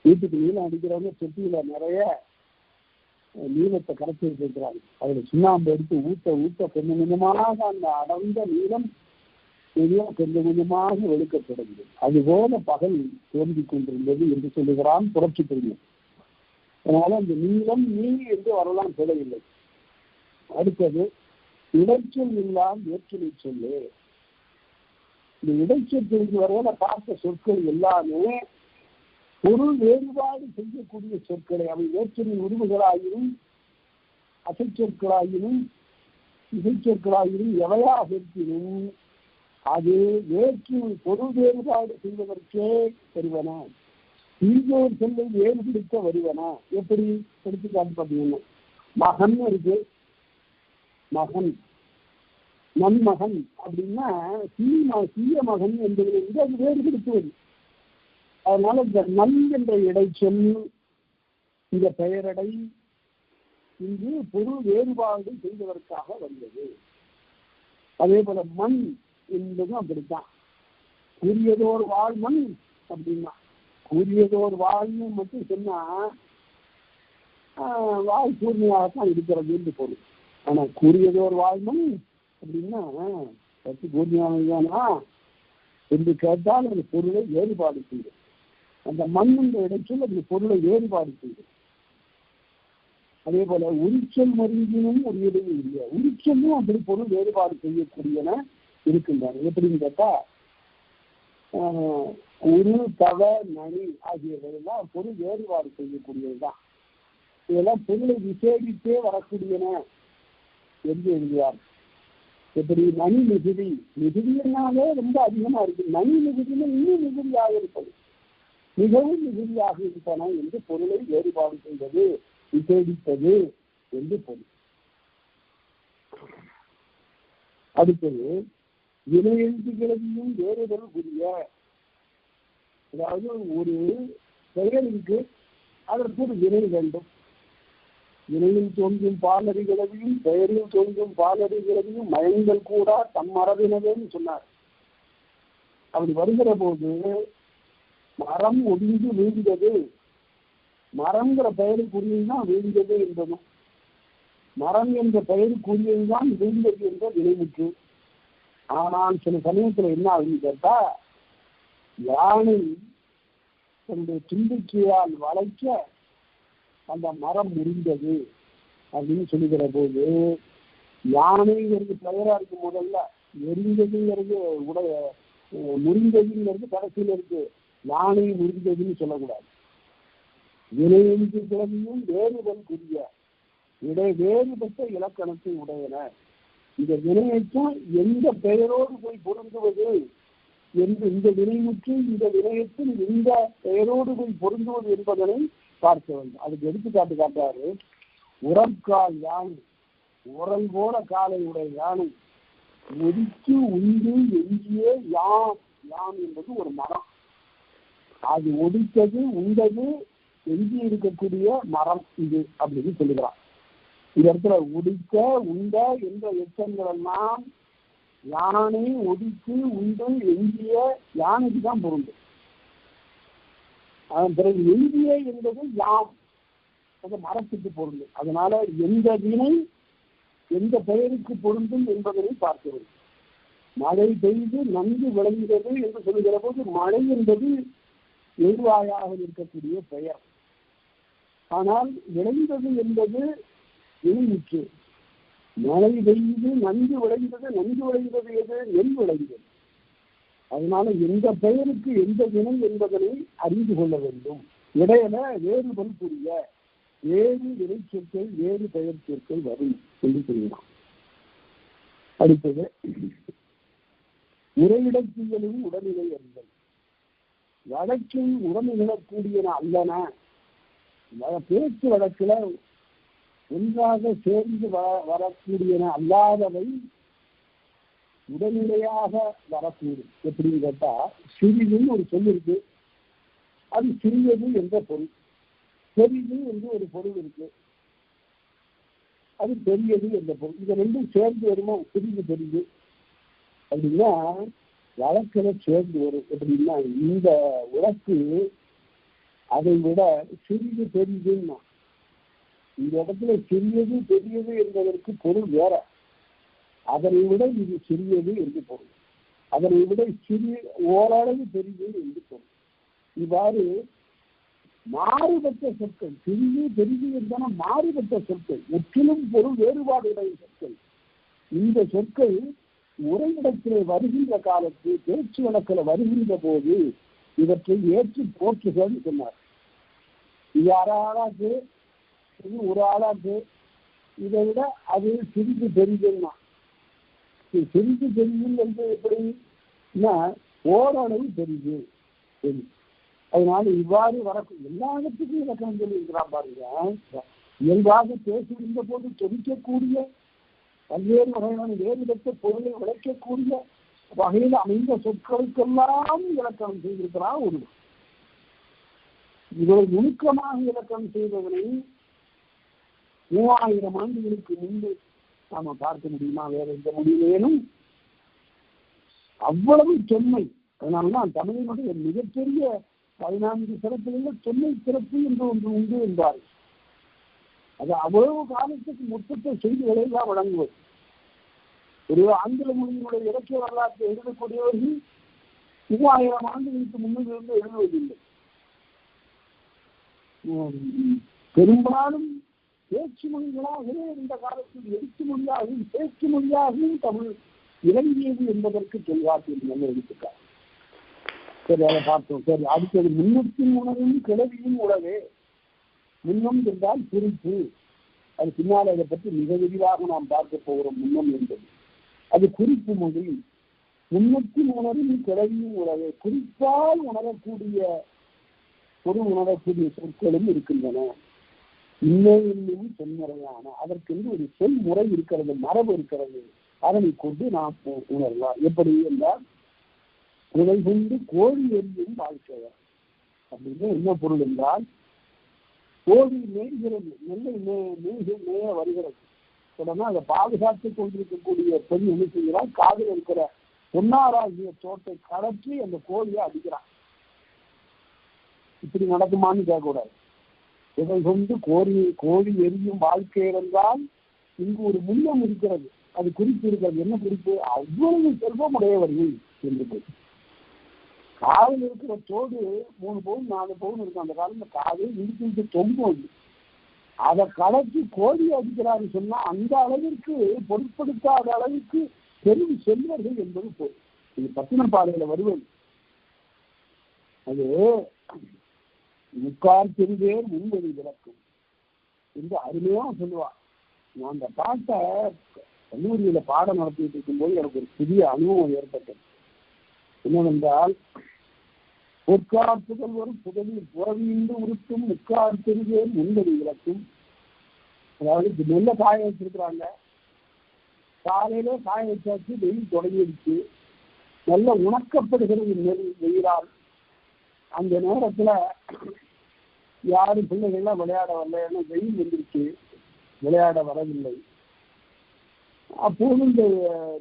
வீட்டுக்கு நீளம் அடிக்கிறவங்க தொட்டியில நிறைய நீளத்தை கரைச்சி வச்சிருக்கிறாங்க. அதுல சுண்ணாம்பு எடுத்து ஊட்ட ஊட்ட கொஞ்சம் கொஞ்சமாக அந்த அடர்ந்த நீளம் கொஞ்சம் கொஞ்சமாக வெளுக்கப்படுகிறது. அதுபோல பகல் தோன்றிக் கொண்டிருந்தது என்று சொல்லுகிறான் புரட்சி கவிஞன். அதனால அந்த நீளம் நீ என்று வரலாம் சொல்லவில்லை. அடுத்தது இடைச்சொல் இல்லாம் வேற்றுமை சொல்லு. இந்த இடைச்சொற்களுக்கு வரையில பார்த்த சொற்கள் எல்லாமே பொருள் வேறுபாடு செய்யக்கூடிய சொற்களை, அவை வேற்றுமை உருவுகளாயினும் அசைச்சொற்களாயினும் இசைச்சொற்களாயினும் எவையாக இருப்பினும் அது வேற்று பொருள் வேறுபாடு செய்வதற்கே வருவன. தீங்கோர் சொல்லை வேறுபிடிக்க வருவன. எப்படி எடுத்துக்காட்டு பார்த்தீங்கன்னா, மகன் இருக்கு, மகன் நன்மகன் அப்படின்னா தீய மகன் என்பதிலிருந்து அது வேறுபடுத்துவது. அதனால இந்த நல் என்ற இடைச்சொல், இந்த பெயரடை இங்கு பொருள் வேறுபாடு செய்வதற்காக வந்தது. அதே போல மண் என்பதும் அப்படித்தான். கூறியதோர் வாழ்மண் அப்படின்னா, கூறியதோர் வாழ்னு மட்டும் சொன்னா வாழ் கூர்மையாகத்தான் இருக்கிறது என்று பொருள். ஆனா கூறியதோர் வாழ்மண் அப்படின்னா பற்றி கூர்மையானதானா என்று கேட்டால் அந்த பொருளை வேறுபாடு செய்யும். அந்த மண் என்ற இடத்தில் அந்த பொருளை வேறுபாடு செய்யும். அதே போல உரிச்சல் மருந்தினும் ஒரு இடையே இல்லை. உரிச்சலும் அப்படி பொருள் வேறுபாடு செய்யக்கூடியன இருக்கின்றன. எப்படின்னு கேட்டா, உரு தவ நனி ஆகியவையெல்லாம் பொருள் வேறுபாடு செய்யக்கூடியதுதான். இதெல்லாம் பொருளை விசேடித்தே வரக்கூடியன என்று எழுதுவார். எப்படி நனி மிகுதி, மிகுதியினாலே ரொம்ப அதிகமா இருக்கு, நனி மிகுதியில இன்னும் மிகுதியாக இருப்பது, மிகவும் மிகுதியாக இருப்பன என்று பொருளை வேறுபாடு செய்வது, விசேடிப்பது என்று பொருள். அடுத்தது வினையெழுத்துகளையும் வேறுதல் புரிய. அதாவது ஒரு பெயருக்கு அதற்கு ஒரு வினை வேண்டும். வினையில் தோன்றும் பாலறிகளவையும் பெயரில் தோன்றும் பாலறிகளவையும் மயங்கள் கூட தம் மரபினவேன்னு சொன்னார். அப்படி வருகிற போது மரம் ஒடிந்து வீழ்ந்தது, மரங்கிற பெயருக்குரியதுதான் வீழ்ந்தது என்பதும், மரம் என்ற பெயருக்குரியதுதான் வீழ்ந்தது என்ற வினைமுற்று. ஆனால் சில சமயத்துல என்ன ஆகுன்னு கேட்டா, யானை தன்னுடைய தும்பிக்கையால் வளைக்க அந்த மரம் முறிந்தது அப்படின்னு சொல்லுகிற போது, யானைங்கிறது பெயரா இருக்கு முதல்ல, எரிந்ததுங்கிறது உடைய முறிந்ததுங்கிறது கடைசியில் இருக்கு. யானை முறிந்ததுன்னு சொல்லக்கூடாது. வினையெழுத்து கிழமையும் வேறுதல் புரிய வேறுபட்ட இலக்கணத்தை உடையன. இந்த வினையைத்தான் எந்த பெயரோடு போய் பொருந்துவது என்று, இந்த வினைமுற்று இந்த வினயத்தில் எந்த பெயரோடு போய் பொருந்துவது என்பதனை பார்க்க வேண்டும். அதுக்கு எடுத்துக்காட்டு காட்டாரு. உரற்கால் யானை, உரல் போல காலை உடைய யானை, ஒதுக்கி உண்டு எஞ்சிய யாம். யாம் என்பது ஒரு மரம், அது ஒடித்தது உண்டது எஞ்சி இருக்கக்கூடிய மரம் இது அப்படின்னு சொல்லுகிறான். இந்த இடத்துல ஒடிக்க உண்ட என்ற எச்சங்கள் எல்லாம் யானை ஒடித்து உண்டு எஞ்சிய யானைக்கு தான் பொருந்தும். அதன் பிறகு எஞ்சிய என்பது யாம், அந்த மரத்துக்கு பொருந்தும். அதனால எந்த வினை எந்த பெயருக்கு பொருந்தும் என்பதனை பார்க்கிறது. மழை பெய்து நன்கு விளைந்தது என்று சொல்லுகிற போது மழை என்பது எழுவாயாக இருக்கக்கூடிய பெயர். ஆனால் விளைந்தது என்பது வினைமுற்று. மழை பெய்து நன்கு விளைந்தது, நன்கு விளைந்தது எது? நெல் விளைந்தது. அதனால எந்த பெயருக்கு எந்த வினை என்பதனை அறிந்து கொள்ள வேண்டும். இடையில வேறுபல் புரிய வேறு வினை சொற்கள் வேறு பெயர் சொற்கள் வரும் என்று சொல்லலாம். அடுத்தது உரையிடத்தியலும் உடல்நிலை அறிதல். வழக்கில் உடனிடக்கூடியன அல்லன. பேச்சு வழக்குல ஒன்றாக சேர்ந்து வரக்கூடியன அல்லாதவை உடல்நிலையாக வரக்கூடும். எப்படின்னு கேட்டா, சிறிதுன்னு ஒரு சொல் இருக்கு, அது சிறியது என்ற பொருள். பெரிது என்று ஒரு பொருள் இருக்கு, அது பெரியது என்ற பொருள். இது ரெண்டும் சேர்ந்து வருமா? சிறிது பெரிது அப்படின்னா வழக்கில சேர்ந்து வரும். எப்படின்னா, இந்த உலக்கு அதை விட சிறிது பெரிதுன்னா, இந்த இடத்துல சிறியது பெரியது என்பதற்கு பொருள் வேற. அதனை விட இது சிறியது என்று பொருள், அதனை விட சிறிய ஓரளவு பெரியது என்று பொருள். இவ்வாறு மாறுபட்ட சொற்கள், சிறிது பெரிது என்பன மாறுபட்ட சொற்கள், முற்றிலும் பொருள் வேறுபாடுடைய சொற்கள். இந்த சொற்கள் உரையிடத்திலே வருகின்ற காலத்து பேச்சு வழக்கில் வருகின்ற போது இவற்றை ஏற்றி போற்றுகள்னு சொன்னார். இது ஆளாக்கு, இது ஒரு ஆளாக்கு, இதை விட அது சிறிது பெரிதுன்னா. சிறிது தெரியும் என்று எப்படின்னா ஓரளவு தெரியுது தெரியும். அதனால இவ்வாறு வரக்கூடிய எல்லாத்துக்கும் இலக்கணம் சொல்லியிருக்கிறான் பாருங்க. இயல்பாக பேசுகின்ற போது தொழிக்கக்கூடிய பல்வேறு வகையான வேறுபட்ட பொருளை விளைக்கக்கூடிய வகையில் அமைந்த சொற்களுக்கெல்லாம் இலக்கணம் செய்திருக்கிறான் ஒருவர். இவரை நுணுக்கமாக இலக்கணம் செய்தவனை 3000 ஆண்டுகளுக்கு முன்பு நாம பார்க்க முடியுமா? வேற எந்த மொழியிலேனும் அவ்வளவு தொன்மை. அதனால்தான் தமிழினுடைய மிகப்பெரிய 14 சிறப்புகளில் தொன்மை சிறப்பு என்று ஒன்று உண்டு என்பார். அது அவ்வளவு காலத்துக்கு மொத்தத்தை செய்திகளை எல்லாம் வழங்குவது. ஒரு ஆங்கில மொழியினுடைய இலக்கிய வரலாற்றை எழுதக்கூடியவர்கள் 3000 ஆண்டுகளுக்கு முன்னிலிருந்து எழுதுவதில்லை. பெரும்பாலும் பேச்சு மொழிகளாகவே இந்த காலத்தில் எழுத்து மொழியாகவும் பேச்சு மொழியாகவும் தமிழ் இறங்கியது என்பதற்கு தெளிவாக எடுத்துக்கார். சரி, அதை பார்த்தோம். சரி, அடுத்தது முன்னத்தின் உணவும் கிளவியும் உலகே. முன்னம் என்றால் குறிப்பு. அது பின்னால் அதை பற்றி மிக விரிவாக நாம் பார்க்க போகிறோம். முன்னம் என்பது அது குறிப்பு மொழி. முன்னத்தின் உணரும் கிளவியும் உலகே. குறிப்பால் உணரக்கூடிய உணரக்கூடிய சொற்களும் இருக்கின்றன. இன்னும் சென்முறையான அதற்கென்று ஒரு செல்முறை இருக்கிறது, மரபு இருக்கிறது. அதனை கொண்டு நாம் உணரலாம். எப்படி என்றால் உடை கொண்டு கோழி எரியும் வாழ்க்கையர் அப்படின்னு என்ன பொருள் என்றால், கோழி மேய்கிறது, நெல்லை மேய வருகிறது. உடனே அதை பாதுகாத்துக் கொண்டிருக்கக்கூடிய பெண் என்ன செய்கிறார்? காதில் இருக்கிற பொன்னாராகிய தோட்டை கலற்றி அந்த கோழியை அடிக்கிறான். இப்படி நடக்குமான்னு கேட்கக்கூடாது. இதை கொண்டு கோழி எரியும் வாழ்க்கை இருந்தால் இங்கு ஒரு முன்னம் இருக்கிறது. அது குறிப்பு இருக்கிறது. என்ன குறிப்பு? அவ்வளவு செல்வம் உடையவர்கள் என்று. காதில் இருக்கிற தோடு 3 பவுன் 4 பவுன் இருக்கும். அந்த காலத்தில் காதில் இழுத்து தொங்குவது. அதை கலத்தி கோழி அடிக்கிறான்னு சொன்னா அந்த அளவிற்கு பொருட்படுத்தாத அளவுக்கு பெரும் செல்வர்கள் என்பது பொருள். இது பத்தினப்பாளையில வருவது. அது முக்கால் பெருவேர் முன்வெளி விளக்கும் என்று அருமையா சொல்லுவார். நான் அந்த பாட்டை கல்லூரியில பாடம் நடத்திட்டு இருக்கும்போது எனக்கு ஒரு புதிய அனுபவம் ஏற்பட்டது. என்னவென்றால், பொற்காற்றுகள் வரும் புதலில் புறவிந்து உருட்டும் முக்கால் பெருவேர் முன்வெளி விளக்கும். அதாவது நெல்ல காய வச்சிருக்கிறாங்க. காலையில காய வச்சாச்சு, வெயில் தொடங்கிடுச்சு, நல்ல உணக்கப்படுகிறது நெல் வெயிலால். அந்த நேரத்துல யாரும் பிள்ளைகள்லாம் விளையாட வரல. ஏன்னா வெயில் வந்துருச்சு, விளையாட வரவில்லை. அப்போது இந்த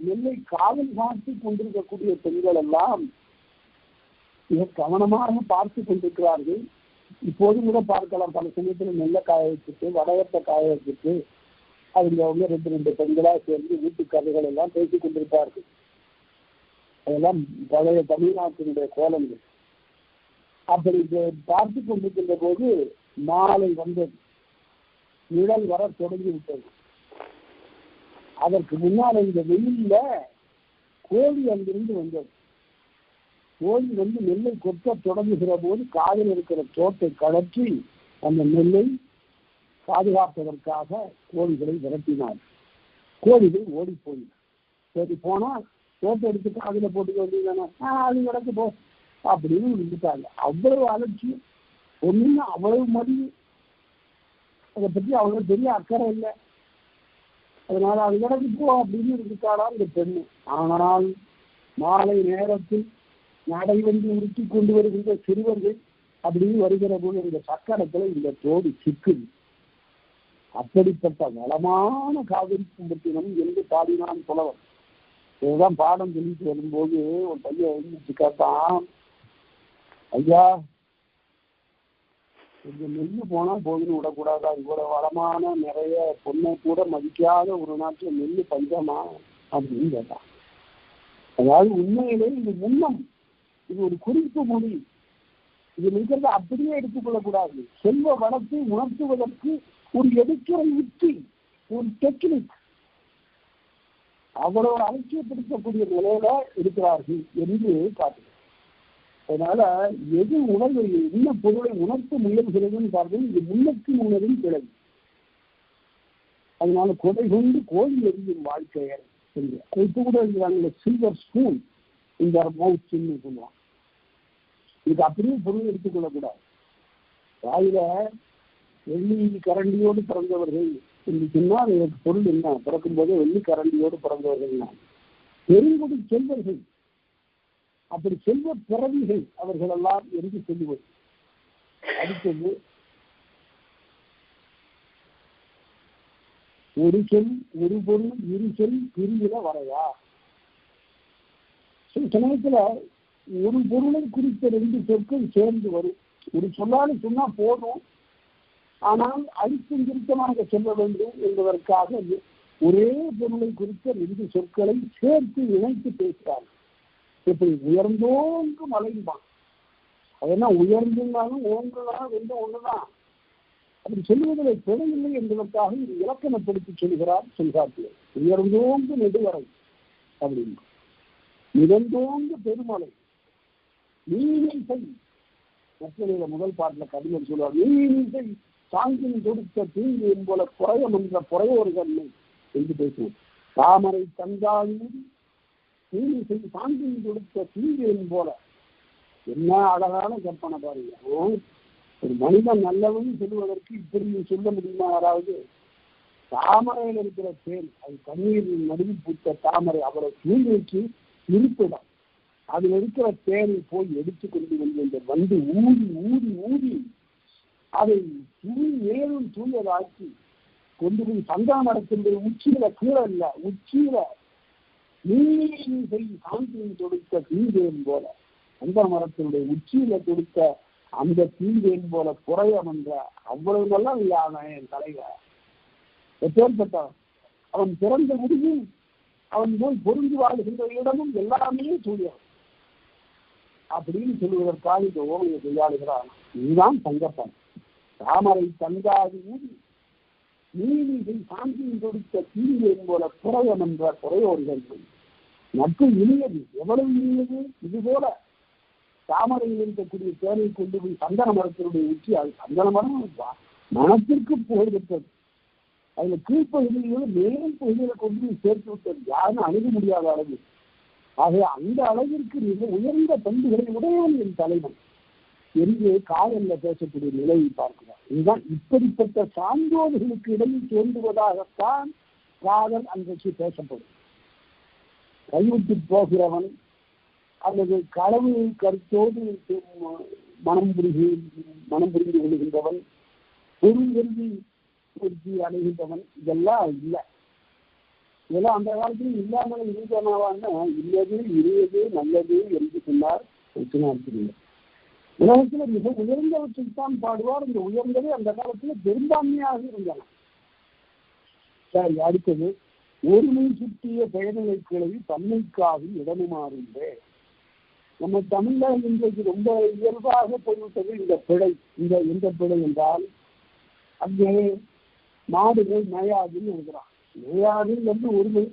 நெல்லை காவல் காத்து கொண்டிருக்கக்கூடிய பெண்கள் எல்லாம் மிக கவனமாக பார்த்து கொண்டிருக்கிறார்கள். இப்போது கூட பார்க்கலாம். பல சமயத்தில் நெல்லை காய வச்சுட்டு வடகத்தை காய வச்சுட்டு அவங்க 2 பெண்களா சேர்ந்து வீட்டு கதைகள் எல்லாம் பேசிக் கொண்டிருப்பார்கள். அதெல்லாம் பழைய தமிழ்நாட்டினுடைய கோலங்கள். அப்படி பார்த்து கொண்டிருக்கின்ற போது மாலை வந்தது, நிழல் வர தொடங்கி விட்டது. அதற்கு முன்னால் இந்த வெயில்ல கோழி அங்கிருந்து வந்தது. கோழி வந்து நெல்லை கொத்த தொடங்குகிற போது காதில் இருக்கிற தோட்டை கலற்றி அந்த நெல்லை பாதுகாப்பதற்காக கோழிகளை விரட்டினார். கோழிகள் ஓடி போயின. சரி, போனா தோட்டை எடுத்து காதில போட்டுக்க வேண்டியதானே, அது கிடக்கு போ அப்படின்னு விட்டுட்டாங்க. அவ்வளவு அலட்சியம், ஒண்ணுன்னு அவ்வளவு மதிவு. அதை பற்றி அவ்வளவு பெரிய அக்கறை இல்லை. அதனால அது கிடக்கு போ அப்படின்னு இருக்காரா இந்த பெண்ணு. ஆனால் மாலை நேரத்தில் நடை வந்து உருட்டி கொண்டு வருகின்ற சிறுவர்கள் அப்படின்னு வருகிற போது இந்த சக்கரத்துல இந்த தோடு சிக்குது. அப்படிப்பட்ட வளமான காவிரி கும்பத்தினம் என்று பாடினான் புலவர். இதுதான் பாடம் சொல்லிட்டு வரும்போது ஒரு பையன் எழுந்திரிச்சு கேட்டான், ஐயா கொஞ்சம் நெல்லு போனா போதுன்னு விடக்கூடாதா? இவ்வளவு வளமான நிறைய பொண்ணை கூட மதிக்காத ஒரு நாட்டுல நெல்லு பஞ்சமா அப்படின்னு கேட்டான். அதாவது உண்மையிலே இது முன்னம், இது ஒரு குறிப்பு மொழி. இது இருக்கிறத அப்படியே எடுத்துக்கொள்ளக்கூடாது. செல்வ வளத்தை உணர்த்துவதற்கு ஒரு எடுக்கிற யுக்தி, ஒரு டெக்னிக். அவ்வளவு அலட்சியப்படுத்தக்கூடிய நிலையில இருக்கிறார்கள் என்று காட்டுது. அதனால எது உணர்வு என்ன பொருளை உணர்த்த முயல்கிறதுன்னு பார்த்தது இது முன்னத்தின் உணர்வின் கிளவி. அதனால கொடை கொண்டு கோழி எரியும் வாழ்க்கையர் இப்போ கூட இருக்கிறாங்க சில்வர் ஸ்பூன் இந்த மவுத்னு சொல்லுவான். இது அப்படியே பொருள் எடுத்துக்கொள்ளக்கூடாது. வாயில வெள்ளி கரண்டியோடு பிறந்தவர்கள் என்று சொன்னால் இதற்கு பொருள் என்ன? பிறக்கும் போதே வெள்ளி கரண்டியோடு பிறந்தவர்கள் தான் பெருங்குடி செல்வர்கள். அப்படி செல்வ பிறவிகள் அவர்கள் எல்லாம் என்று சொல்லுவது. அடுத்தது ஒரு சொல் ஒரு பொருள் இரு சொல் பிரிவில வரையா. சில சமயத்துல ஒரு பொருளை குறித்த ரெண்டு சொற்கள் சேர்ந்து வரும். ஒரு சொல்லாலும் சொன்னா போதும், ஆனால் அழுத்தம் திருத்தமாக சொல்ல வேண்டும் என்பதற்காக ஒரே பொருளை குறித்த ரெண்டு சொற்களை சேர்த்து இணைத்து பேசுகிறார்கள். இப்படி உயர்ந்தோங்கு மலைந்தான். அதெல்லாம் உயர்ந்தாலும் ஓங்குனாலும் ரெண்டும் ஒண்ணுதான். அப்படி சொல்லுவதில் பிழையில்லை என்பதற்காக இது இலக்கணப்படுத்தி சொல்கிறார் சொல்காட்டில். உயர்ந்தோங்கு நெடுவரை அப்படின்னு, மிதந்தோங்கு பெருமலை, நீனிசை. மற்றவையில முதல் பாட்டில் கவிஞர் சொல்லுவார், நீனிசை சாங்கின் கொடுத்த தீங்கு என்போல குறையம் என்ற குறையோர்கள் என்று பேசுவோம். தாமரை தந்தாயூர் நீனிசை சாங்கின் கொடுத்த தீங்கு என்போல. என்ன அழகான கற்பனை பாருங்க. ஒரு மனிதன் நல்லவன் சொல்லுவதற்கு இப்படி சொல்ல முடியுமா யாராவது? தாமரையில் இருக்கிற தேன், அது தண்ணீர் நடுவில் பூத்த தாமரை, அவரை தூய்மைக்கு இருப்பிடம். அதில் இருக்கிற தேனை போய் எடுத்துக்கொண்டு வந்து இந்த வந்து ஊதி ஊதி ஊதி அதை மேலும் தூயதாக்கி கொண்டு போய் சந்தன மரத்தினுடைய உச்சியில கீழே இல்ல உச்சியில நீரை சாந்தியின் தொடுத்த தீங்கேன் போல, சந்தன மரத்தினுடைய உச்சியில தொடுத்த அந்த தீங்கேன் போல குறையம் என்ற அவ்வளவு நல்லா இல்லையான என் தலைவர் எப்பேற்பட்டவன். அவன் பிறந்த முடியும், அவன் போய் பொருந்தி வாழ்கின்ற இடமும் எல்லாமே தூயம் அப்படின்னு சொல்லுவதற்காக இந்த ஓமையை கையாளுகிறான். இதுதான் தங்கப்பன். தாமரை தங்காது ஊதி நீதியை சாந்தியின் கொடுத்த தீங்கேன் போல குறையம் என்ற குறையோர்கள். நட்பு இனியது, எவ்வளவு இனியது! இது போல தாமரையில் இருக்கக்கூடிய தேனை கொண்டு போய் சந்தன மரத்தினுடைய உச்சி, அது சந்தன மரம் மனத்திற்கு புகழ் பெற்றது. அதுல கீழ்ப்பகுதியில மேலும் பகுதியில கொண்டு போய் சேர்த்து விட்டது, யாரும் அணுக முடியாத அளவு. ஆக அந்த அளவிற்கு மிக உயர்ந்த பண்புகளை உடையவன் என் தலைவன் என்று காதல்ல பேசக்கூடிய நிலையை பார்க்கிறார். இதுதான் இப்படிப்பட்ட சான்றோர்களுக்கு இடையில் தோன்றுவதாகத்தான் காதல் அன்றைக்கு பேசப்படும். கைவிட்டு போகிறவன் அல்லது களவு கருத்தோடு மனம் புரிந்து கொள்கின்றவன், பொருள்கல்வி பொருத்தி அடைகின்றவன், இதெல்லாம் இல்லை. இதெல்லாம் அந்த காலத்தில் இல்லாமல் இருந்தனவான இல்லது இருவது நல்லது என்று சொன்னார். உலகத்துல மிக உயர்ந்தவற்றைத்தான் பாடுவார். இந்த உயர்ந்தது அந்த காலத்துல பெரும்பான்மையாக இருந்தன. சரி, அடுத்தது ஒருமை சுற்றிய பெயர்நிலை கிளவி தன்மைக்காக இடமுமாறுன்றே. நம்ம தமிழ்ல இன்றைக்கு ரொம்ப இயல்பாக போய்விட்டது இந்த பிழை. எந்த பிழை என்றால், அங்கே நாடுகள் மேயாதுன்னு எழுதுறான். மேயாதுன்னு வந்து ஒருமை,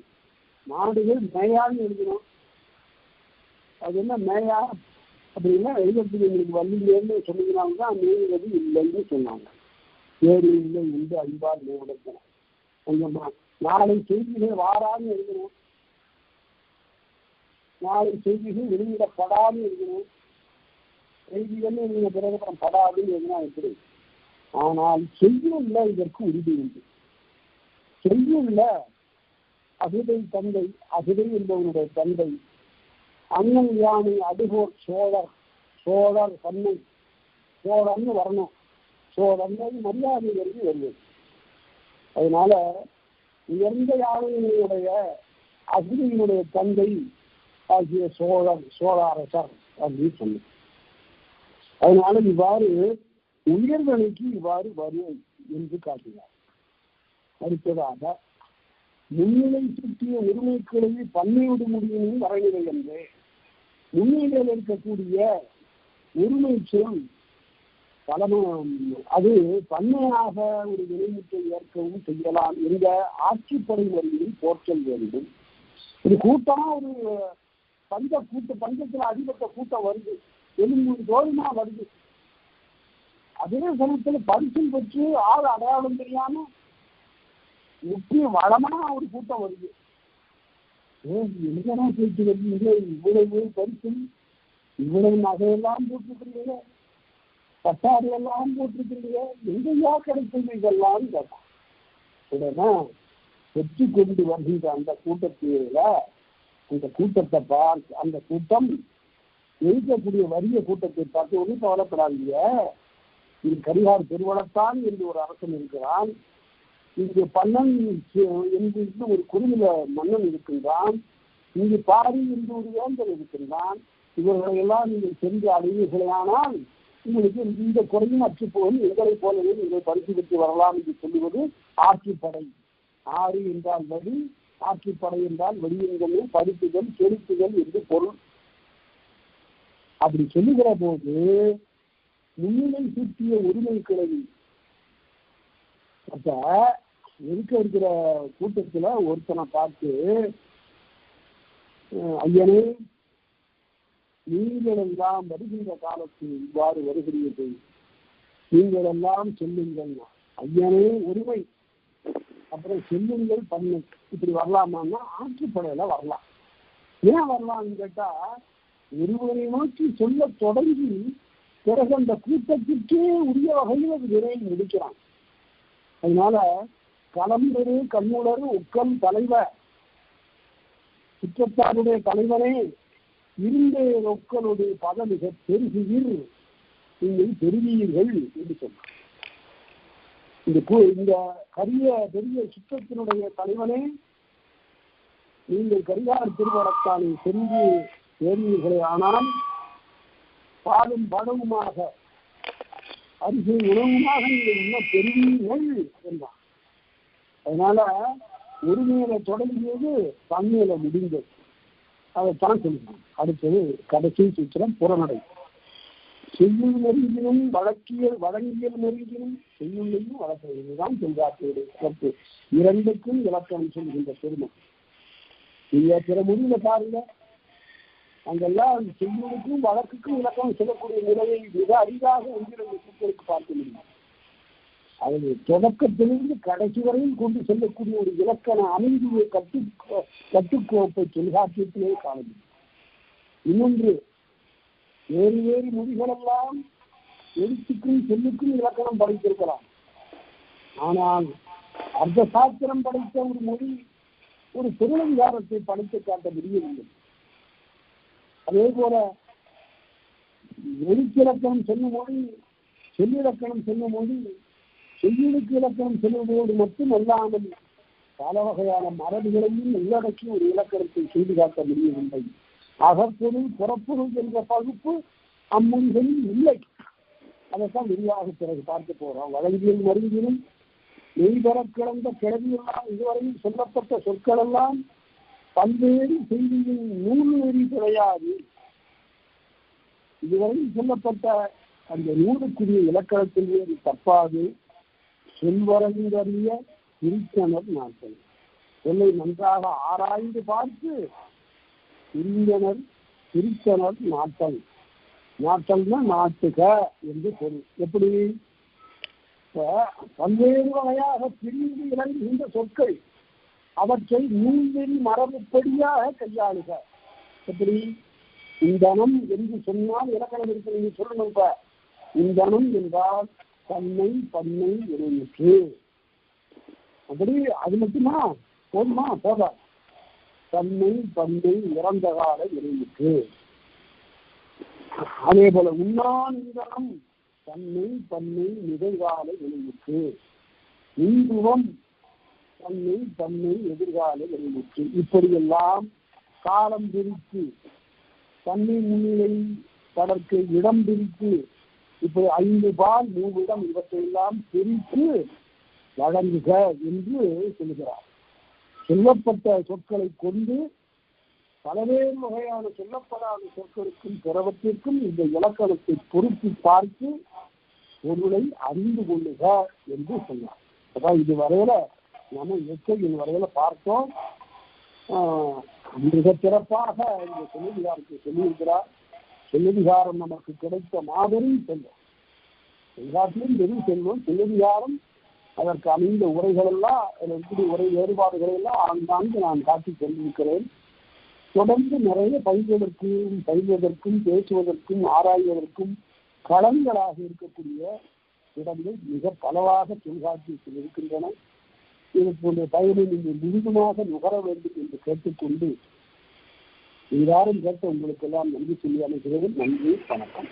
நாடுகள் மேயாதுன்னு எழுதுறோம். அது என்ன மேயா அப்படின்னா எழுதுறதுக்கு எங்களுக்கு வள்ளியிலேருந்து சொன்னீங்கன்னாங்க தான் மேய்வது இல்லைன்னு சொன்னாங்க. ஏறு இல்லை உண்டு அன்பார் மேவிடத்தன. கொஞ்சம் நாளை செய்திகள் வாரான்னு எழுதணும், நாளை செய்திகள் வெளியிடப்படாது எழுதணும். செய்திகள் எழுதின பிறகு அப்புறம் படாதுன்னு எழுதினா எப்படி? ஆனால் செய்யுள்ள இதற்கு உறுதி உண்டு. செய்யுள்ள அகுதை தந்தை, அகுதை என்பவனுடைய தந்தை அண்ணன் யானை அடுகோர் சோழர், சோழர் தன்னை சோழர்னு வரணும். சோழர்னு மரியாதை இருந்து வருவது. அதனால உயர்ந்த யானையினுடைய அகுதியினுடைய தந்தை ஆகிய சோழாரசர் அப்படின்னு சொன்னேன். அதனால இவ்வாறு உயர்வனைக்கு இவ்வாறு வரும் என்று காட்டினார். அடுத்ததாக முன்னிலை சுற்றிய உரிமை கிளவி பன்மையோடு முடியும் வரைநிலை என்று முன்னிலையில் இருக்கக்கூடிய உரிமை சொல் அது பன்மையாக ஒரு வினைமுற்றை ஏற்கவும் செய்யலாம் என்ற ஆட்சிப்படை வரியில் போற்றல் வேண்டும். ஒரு கூட்டமா ஒரு பஞ்சத்துல அடிபட்ட கூட்டம் வருது, 700 தோழமா வருது. அதே சமயத்துல பரிசும் பெற்று ஆள் அடையாளம் தெரியாம முக்கிய வளமான ஒரு கூட்டம் வருது. எங்கதான் போயிட்டு வருவீங்க, இவ்வளவு பரிசும் இவ்வளவு நகையெல்லாம் போட்டிருக்கிறீங்க, பட்டாறு எல்லாம் போட்டிருக்கிறீங்க, எங்கேயா கிடைக்கும் இதெல்லாம் கேட்டான். உடனே பெற்று கொண்டு வருகின்ற அந்த கூட்டத்தில அந்த கூட்டத்தை பார்த்து அந்த கூட்டம் இருக்கக்கூடிய வறிய கூட்டத்தை பார்த்து ஒன்றும் கவலைப்படாதீங்க, இது கரிகார் பெருவளத்தான் என்று ஒரு அரசன் இருக்கிறான், இங்கு பன்னன் என்று ஒரு குறுநில மன்னன் இருக்கின்றான், இங்கு பாரி என்று ஒரு வேந்தன் இருக்கின்றான், இவர்களையெல்லாம் நீங்கள் சென்று அடைவீர்களானால் உங்களுக்கு இந்த குறையும் அற்றுப்போகும், எங்களை போலவே நீங்கள் பரிசு பெற்று வரலாம் என்று சொல்லுவது ஆட்சிப்படை. ஆறு என்றால் வழி, ஆட்சிப்படை என்றால் வெளியங்கமே படுத்துதல் செலுத்துதல் என்று பொருள். அப்படி சொல்லுகிற போது முன்னிலை சுற்றிய உரிமை கிளவி அப்ப இருக்கிற கூட்டத்துல ஒருத்தனை பார்த்து, ஐயனே நீங்கள் எல்லாம் வருகின்ற காலத்தில் இவ்வாறு வருகிறீர்கள், நீங்கள் எல்லாம் செல்லுங்கள். ஐயனே உரிமை, அப்புறம் செல்லுங்கள் பண்ணு, இப்படி வரலாமான்னா ஆட்சிப்படையில வரலாம். ஏன் வரலாம்னு கேட்டா, ஒருவரை நோக்கி சொல்ல தொடங்கி பிறகு அந்த கூட்டத்திற்கே உரிய வகையில் அது விரைவு முடிக்கிறான். அதனால கலம்பெரு கண்ணுளர் உக்கம் தலைவர் சுற்றத்தாருடைய தலைவனே இருந்த ஒக்கனுடைய பதமிக பெருகியில் நீங்கள் பெருவீர்கள் என்று சொன்னார். இந்த கரிய பெரிய சுற்றத்தினுடைய தலைவனே நீங்கள் கரிகார் திருவளத்தானை சென்று தேர்வீர்களே, ஆனால் பாலும் பழவுமாக அரிசி உணவுமாக நீங்கள் இன்னும் பெருவீர்கள் என்றான். அதனால ஒரு மேல தொடங்கியது தன்மையில முடிந்தது, அதைத்தான் சொல்லுங்க. அடுத்தது கடைசி சூத்திரம் புறநடை. செய்யுள் நெருங்கினும் வழங்கியல் நெருங்கினும் செய்யுள்ளையும் வழக்குதான் செல்வாக்குடைய சிறப்பு. இரண்டுக்கும் இலக்கணம் சொல்கின்ற பெருமை. நீங்க பிற முடிவுல பாருங்க, அங்கெல்லாம் செய்யுளுக்கும் வழக்குக்கும் இலக்கணம் சொல்லக்கூடிய நிலையை மிக அரிதாக ஒன்றிரண்டு சூத்திரருக்கு பார்க்க முடியும். அது தொடக்கத்திலிருந்து கடைசி வரையில் கொண்டு செல்லக்கூடிய ஒரு இலக்கண அமைதியை கட்டுக்கோப்பை தொல்காப்பியத்திலே காண முடியும். இன்னொன்று, வேறு வேறு மொழிகளெல்லாம் எழுத்துக்கும் சொல்லுக்கும் இலக்கணம் படைத்திருக்கலாம். ஆனால் அர்த்த சாஸ்திரம் படைத்த ஒரு மொழி ஒரு பொருளதிகாரத்தை படைத்து காட்ட முடியவில்லை. அதே போல எழுத்திலக்கணம் சொல்லும் மொழி, சொல்லிலக்கணம் சொல்லும் மொழி, செய்யுளுக்கு இலக்கணம் சொல்லுவதோடு மட்டும் அல்லாமல் பல வகையான மரபுகளையும் உள்ளடக்கி ஒரு இலக்கணத்தை செய்து காட்ட முடியவில்லை. அகப்பொருள் புறப்பொருள் என்ற பகுப்பு அம்மொழிகளில் இல்லை. அதைத்தான் விரிவாக பிறகு பார்க்க போறோம். வழங்கியல் மருங்கிலும் நெய்தர கிடந்த கிளவியெல்லாம் இதுவரையில் சொல்லப்பட்ட சொற்கள் எல்லாம் பல்வேறு செய்தியின் நூல் நெறி கிடையாது. இதுவரையில் சொல்லப்பட்ட அந்த நூலுக்குரிய இலக்கணத்தில் வேறு தப்பாது சொல்வரங்கறிய பிரித்தனர் நாட்கள். சொல்லை நன்றாக ஆராய்ந்து பார்த்து பிரிந்தனர் பிரித்தனர் நாட்டல். நாட்டல்னா நாட்டுக என்று பொருள். எப்படி பல்வேறு வகையாக பிரிந்து இறங்குகின்ற சொற்கள் அவற்றை நூல்நெறி மரபுப்படியாக கையாளுக. எப்படி இந்தனம் என்று சொன்னால் இலக்கணம் இருக்கு, நீங்க சொல்லணும். இப்ப இந்தனம் என்றால் தன்னை பண்ணை இணைமுற்று. அப்படி அது மட்டுமா போதுமா? போதா. தன்னை பண்ணை இறந்த கால இணைமுற்று. அதே போல உண்ணான் இந்தனம் தன்னை பண்ணை நிகழ்கால இணைமுற்று. இந்துவம் தன்னை பண்ணை எதிர்கால இணைமுற்று. இப்படியெல்லாம் காலம் பிரித்து தன்னை முன்னிலை படற்கு இடம் பிரித்து இப்படி 5 பால் 3 இடம் இவற்றையெல்லாம் பிரித்து வழங்குக என்று சொல்லுகிறார். சொல்லப்பட்ட சொற்களை கொண்டு பல்வேறு வகையான சொல்லப்படாத சொற்களுக்கும் பிறவற்றிற்கும் இந்த இலக்கணத்தை பொருத்தி பார்த்து பொருளை அறிந்து கொள்ளுக என்று சொன்னார். அதான் இதுவரையில நம்ம எச்சையின் வரையில பார்த்தோம். மிக சிறப்பாக இந்த சொல்லதிகாரத்தை சொல்லியிருக்கிறார். சொல்லதிகாரம் நமக்கு கிடைத்த மாபெரும் செல்வம், எல்லாத்திலும் பெரும் செல்வம் சொல்லதிகாரம். அதற்கு அமைந்த உரைகள் எல்லாம் இருக்கக்கூடிய உரை வேறுபாடுகளை எல்லாம் ஆங்காங்கு நான் காட்டி கொண்டிருக்கிறேன். தொடர்ந்து நிறைய பயில்வதற்கும் பேசுவதற்கும் ஆராய்வதற்கும் களங்களாக இருக்கக்கூடிய இடங்கள் மிக பலவாக தொல்காப்பியத்தில் இருக்கின்றன. இது போன்ற பயனை நீங்கள் முழுதுமாக நுகர வேண்டும் என்று கேட்டுக்கொண்டு யாரும் கேட்ட உங்களுக்கெல்லாம் நன்றி சொல்லி அமைகிறேன். நன்றி, வணக்கம்.